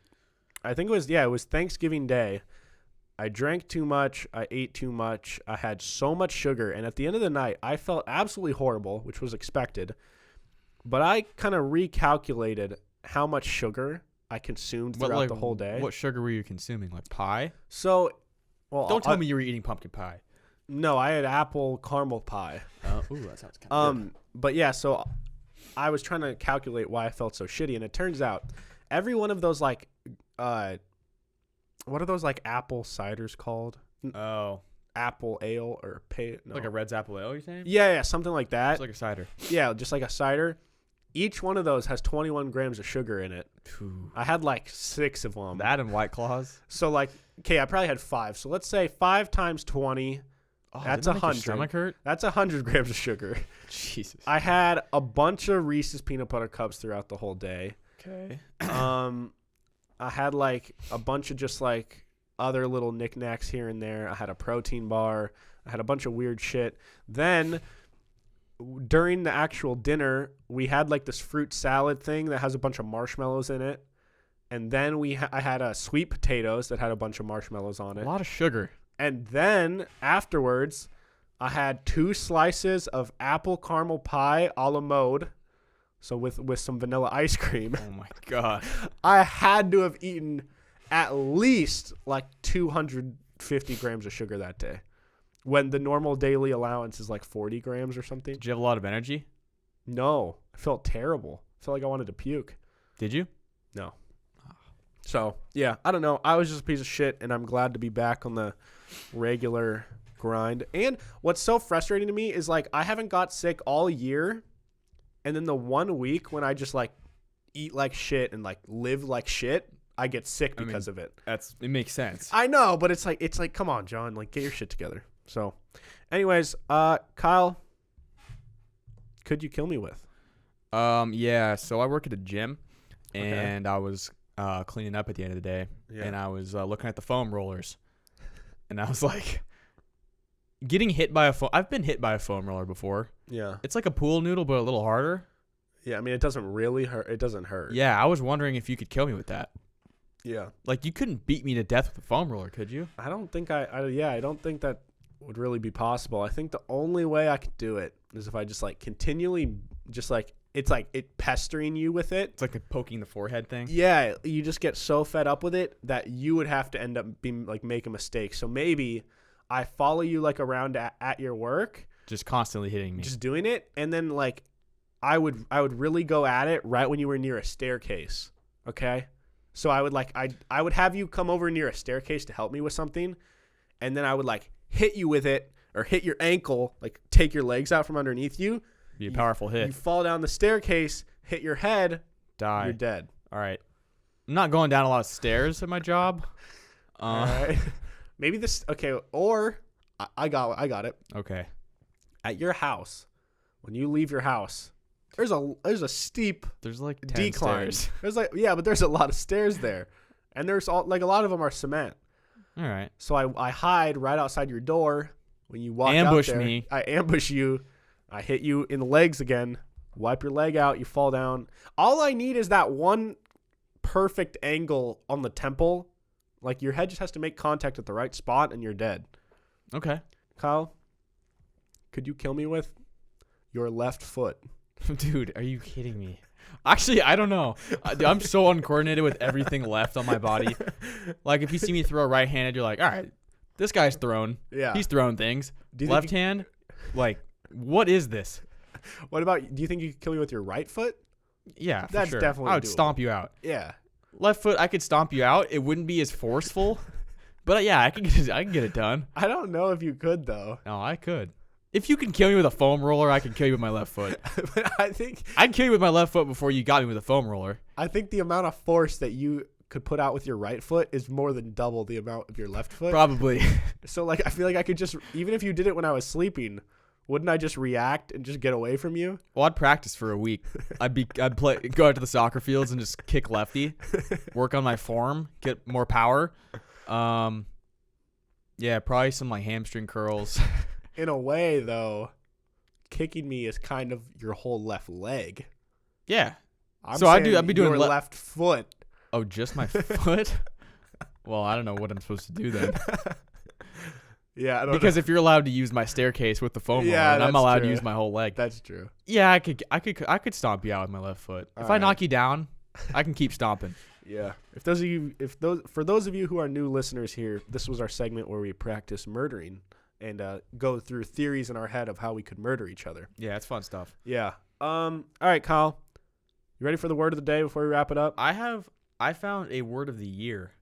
I think it was Thanksgiving Day. I drank too much. I ate too much. I had so much sugar. And at the end of the night, I felt absolutely horrible, which was expected. But I kind of recalculated how much sugar I consumed throughout the whole day. What sugar were you consuming? Like pie? So, well, don't tell me you were eating pumpkin pie. No, I had apple caramel pie. Ooh, that sounds kind of good. But yeah, so I was trying to calculate why I felt so shitty, and it turns out every one of those like, what are those like apple ciders called? Oh, apple ale or no. Like a Red's apple ale, you're saying? Yeah, something like that. It's like a cider. Yeah, just like a cider. Each one of those has 21 grams of sugar in it. Ooh. I had like 6 of them. That and White Claws. So like, okay, I probably had 5. So let's say 5 times 20. Oh, that's didn't that make your 100. stomach hurt? That's 100 grams of sugar. Jesus. I had a bunch of Reese's peanut butter cups throughout the whole day. Okay. I had like a bunch of just like other little knickknacks here and there. I had a protein bar. I had a bunch of weird shit. Then during the actual dinner, we had like this fruit salad thing that has a bunch of marshmallows in it. And then I had sweet potatoes that had a bunch of marshmallows on it. A lot of sugar. And then afterwards, I had 2 slices of apple caramel pie a la mode. So with some vanilla ice cream. Oh my God. I had to have eaten at least like 250 grams of sugar that day, when the normal daily allowance is like 40 grams or something. Did you have a lot of energy? No, I felt terrible. I felt like I wanted to puke. Did you? No. So, yeah, I don't know. I was just a piece of shit, and I'm glad to be back on the regular grind. And what's so frustrating to me is, like, I haven't got sick all year, and then the 1 week when I just, like, eat like shit and, like, live like shit, I get sick because of it. It makes sense. I know, but it's like, come on, John, like, get your shit together. So, anyways, Kyle, could you kill me with? Yeah. So I work at a gym, and I was cleaning up at the end of the day, and I was looking at the foam rollers, and I was like, getting hit by a foam. I've been hit by a foam roller before. Yeah. It's like a pool noodle, but a little harder. Yeah, I mean, it doesn't really hurt. It doesn't hurt. Yeah, I was wondering if you could kill me with that. Yeah. Like, you couldn't beat me to death with a foam roller, could you? I don't think I don't think that would really be possible. I think the only way I could do it is if I just like continually just like it's like it pestering you with it. It's like the poking the forehead thing. Yeah, you just get so fed up with it that you would have to end up being like make a mistake. So maybe I follow you like around at your work, just constantly hitting me, just doing it, and then like I would really go at it right when you were near a staircase. Okay? So I would like I would have you come over near a staircase to help me with something, and then I would like hit you with it or hit your ankle, like take your legs out from underneath you. Be a powerful hit. You fall down the staircase, hit your head, die. You're dead. All right. I'm not going down a lot of stairs at my job. All right. Maybe this okay, or I got it. Okay. At your house, when you leave your house, there's a steep like 10 decline. stairs. There's like but there's a lot of stairs there. And there's like a lot of them are cement. All right. So I hide right outside your door when you walk ambush out there. me. I ambush you. I hit you in the legs again. Wipe your leg out. You fall down. All I need is that one perfect angle on the temple. Like your head just has to make contact at the right spot and you're dead. Okay. Kyle, could you kill me with your left foot? Dude, are you kidding me? Actually, I don't know. I'm so uncoordinated with everything left on my body. Like, if you see me throw right-handed, you're like, all right, this guy's thrown. Yeah. He's throwing things. Left hand, like, what is this? What about, do you think you could kill me with your right foot? Yeah, for That's sure. definitely I would doable. stomp you out. Yeah. Left foot, I could stomp you out. It wouldn't be as forceful, but yeah, I can get it done. I don't know if you could, though. No, I could. If you can kill me with a foam roller, I can kill you with my left foot. But I think I'd kill you with my left foot before you got me with a foam roller. the amount of force that you could put out with your right foot is more than double the amount of your left foot. Probably. So, like, I feel like I could just, even if you did it when I was sleeping, wouldn't I just react and just get away from you? Well, I'd practice for a week. I'd go out to the soccer fields and just kick lefty, work on my form, get more power. Yeah, probably some like hamstring curls. In a way, though, kicking me is kind of your whole left leg. Yeah. I'd be doing your left foot. Oh, just my foot? Well, I don't know what I'm supposed to do then. Yeah, I don't Because know. if you're allowed to use my staircase with the foam roller, Yeah, and I'm that's allowed true. to use my whole leg. That's true. Yeah, I could stomp you out with my left foot. If I Alright. knock you down, I can keep stomping. Yeah. For those of you who are new listeners here, this was our segment where we practice murdering and go through theories in our head of how we could murder each other. Yeah, it's fun stuff. Yeah. All right, Kyle. You ready for the word of the day before we wrap it up? I found a word of the year.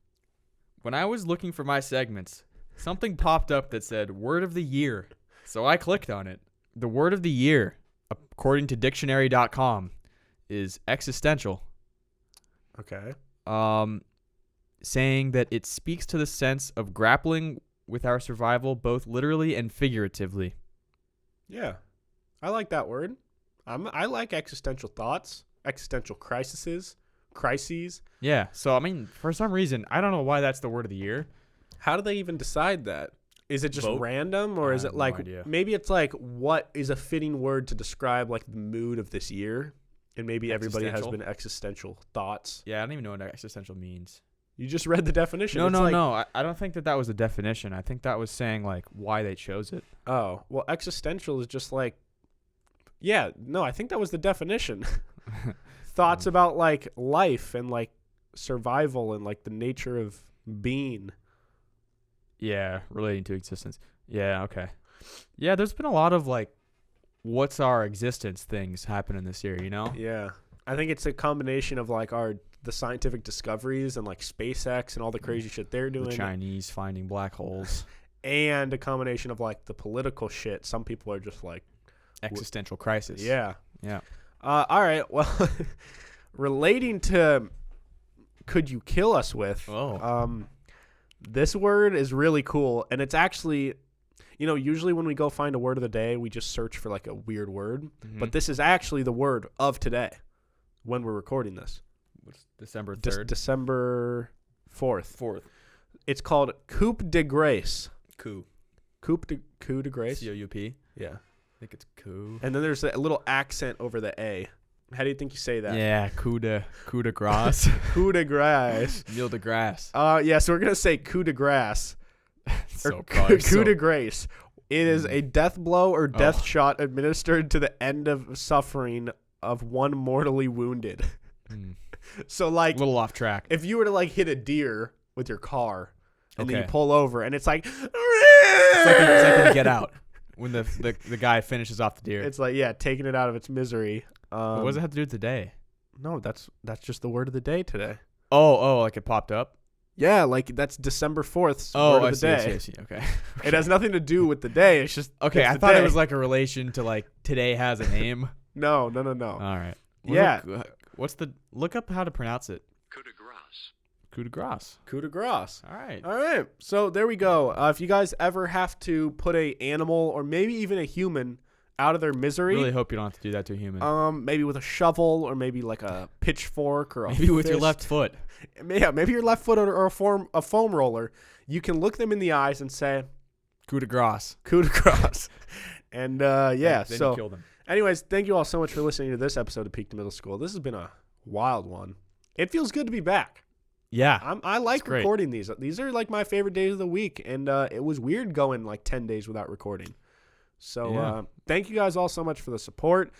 When I was looking for my segments, something popped up that said word of the year. So I clicked on it. The word of the year, according to dictionary.com, is existential. Okay. Saying that it speaks to the sense of grappling with our survival both literally and figuratively. Yeah. I like that word. I like existential thoughts, existential crises. Yeah. So, I mean, for some reason, I don't know why that's the word of the year. How do they even decide that? Is it just Vote? random, or I is have it no like idea. maybe it's like what is a fitting word to describe like the mood of this year? And maybe everybody has Existential? been existential thoughts. Yeah, I don't even know what existential means. You just read the definition. No, It's no, like, no. I don't think that was the definition. I think that was saying, like, why they chose it. Oh, well, existential is just like, yeah, no, I think that was the definition. Thoughts about like life and like survival and like the nature of being. Yeah, relating to existence. Yeah, okay. Yeah, there's been a lot of, like, what's our existence things happening this year, you know? Yeah. I think it's a combination of like the scientific discoveries and like SpaceX and all the crazy shit they're doing. The Chinese finding black holes. And a combination of like the political shit. Some people are just like, Existential crisis. yeah. Yeah. All right. Well, relating to could you kill us with? Oh. This word is really cool, and it's actually, usually when we go find a word of the day, we just search for like a weird word, Mhm. but this is actually the word of today when we're recording this. What's December 3rd? December 4th. 4th. It's called coup de grace. Coup. Coup de grace. C-O-U-P. Yeah. I think it's coup. And then there's a little accent over the A. How do you think you say that? Yeah, coup de grace. Coup de grace. Neil deGrasse. Yeah, so we're going to say coup de grace. So Coup de grace. It is a death blow or death Oh. shot administered to the end of suffering of one mortally wounded. So, A like, little off track. if you were to, like, hit a deer with your car and then you Okay. pull over and it's like... It's like when you Get Out. When the guy finishes off the deer. It's like, yeah, taking it out of its misery. What does it have to do with today? No, that's just the word of the day today. Oh, like it popped up? Yeah, like that's December 4th. Oh, word I of the see, day. I see. Okay. It has nothing to do with the day. It's just Okay, it's I the thought day. it was like a relation to like today has a name. No. All right. Yeah. Look up how to pronounce it. Coup de grace. Coup de grace. Coup de grace. All right. All right. So there we go. If you guys ever have to put a animal or maybe even a human out of their misery, Really hope you don't have to do that to a human. maybe with a shovel or maybe like a pitchfork or a Maybe with your fist. left foot. Yeah, maybe your left foot or a foam roller. You can look them in the eyes and say Coup de grace. coup de grace. And yeah, Then so you kill them. anyways, thank you all so much for listening to this episode of Peak to Middle School. This has been a wild one. It feels good to be back. Yeah. I like great. recording these. These are like my favorite days of the week, and it was weird going like 10 days without recording. So Yeah. thank you guys all so much for the support.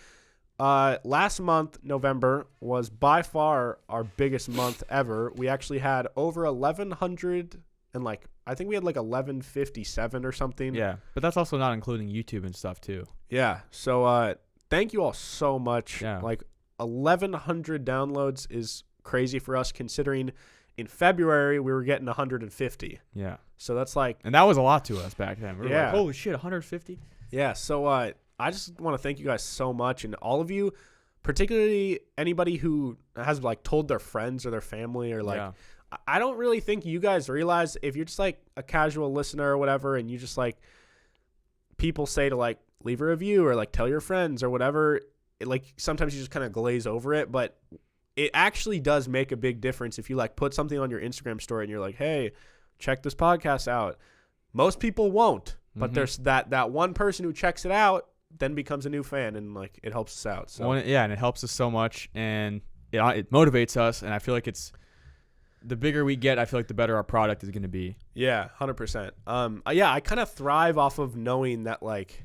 Last month, November, was by far our biggest month ever. We actually had over 1,100 and like I think we had like 1,157 or something. Yeah. But that's also not including YouTube and stuff too. Yeah. So thank you all so much. Yeah. Like 1,100 downloads is crazy for us, considering in February we were getting 150. Yeah. So that's like, And that was a lot to us back then. We were Yeah. like, holy shit, 150? yeah. So I just want to thank you guys so much, and all of you, particularly anybody who has like told their friends or their family, or like, Yeah. I don't really think you guys realize, if you're just like a casual listener or whatever, and you just like, people say to like leave a review or like tell your friends or whatever, like sometimes you just kind of glaze over it, but it actually does make a big difference if you like put something on your Instagram story and you're like, hey, check this podcast out. Most people won't, but there's that one person who checks it out, then becomes a new fan, and like it helps us out. So Yeah, and it helps us so much, and it motivates us, and I feel like it's the bigger we get, I feel like the better our product is going to be. yeah, 100%. Yeah, I kind of thrive off of knowing that like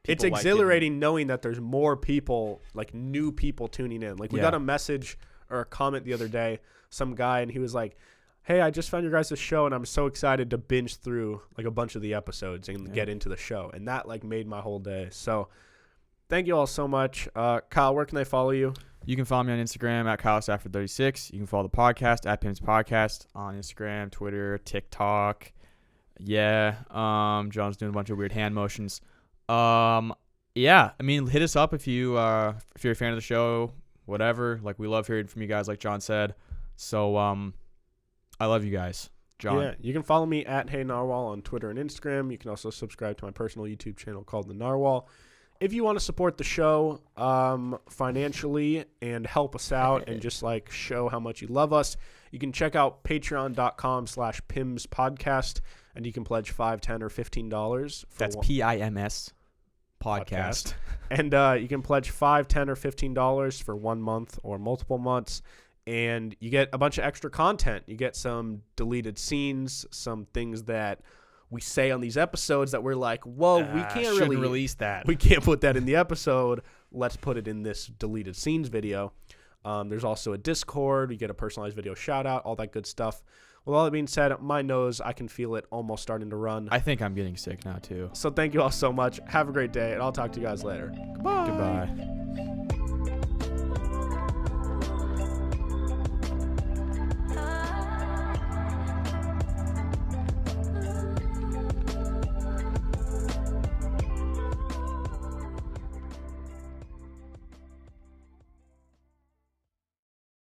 it's People like it. exhilarating knowing that there's more people, like new people tuning in. Like we Yeah. got a message or a comment the other day, some guy, and he was like, hey, I just found your guys' show and I'm so excited to binge through like a bunch of the episodes and get into the show. And that like made my whole day. So thank you all so much. Kyle, where can they follow you? You can follow me on Instagram at KyleStafford36. You can follow the podcast at Pim's Podcast on Instagram, Twitter, TikTok. Yeah. John's doing a bunch of weird hand motions. Yeah. I mean, hit us up if you're a fan of the show, whatever. Like, we love hearing from you guys, like John said. So, I love you guys. John. Yeah, you can follow me at Hey Narwhal on Twitter and Instagram. You can also subscribe to my personal YouTube channel called The Narwhal. If you want to support the show financially and help us out and just like show how much you love us, you can check out patreon.com/PimsPodcast, and you can pledge $5, $10, or $15. That's PIMS podcast. And you can pledge $5, $10, or $15 for 1 month or multiple months. And you get a bunch of extra content. You get some deleted scenes, some things that we say on these episodes that we're like, whoa, we can't really release that. We can't put that in the episode. Let's put it in this deleted scenes video. There's also a Discord. You get a personalized video shout out, all that good stuff. With all that being said, my nose, I can feel it almost starting to run. I think I'm getting sick now too. So thank you all so much. Have a great day, and I'll talk to you guys later. Goodbye. Goodbye.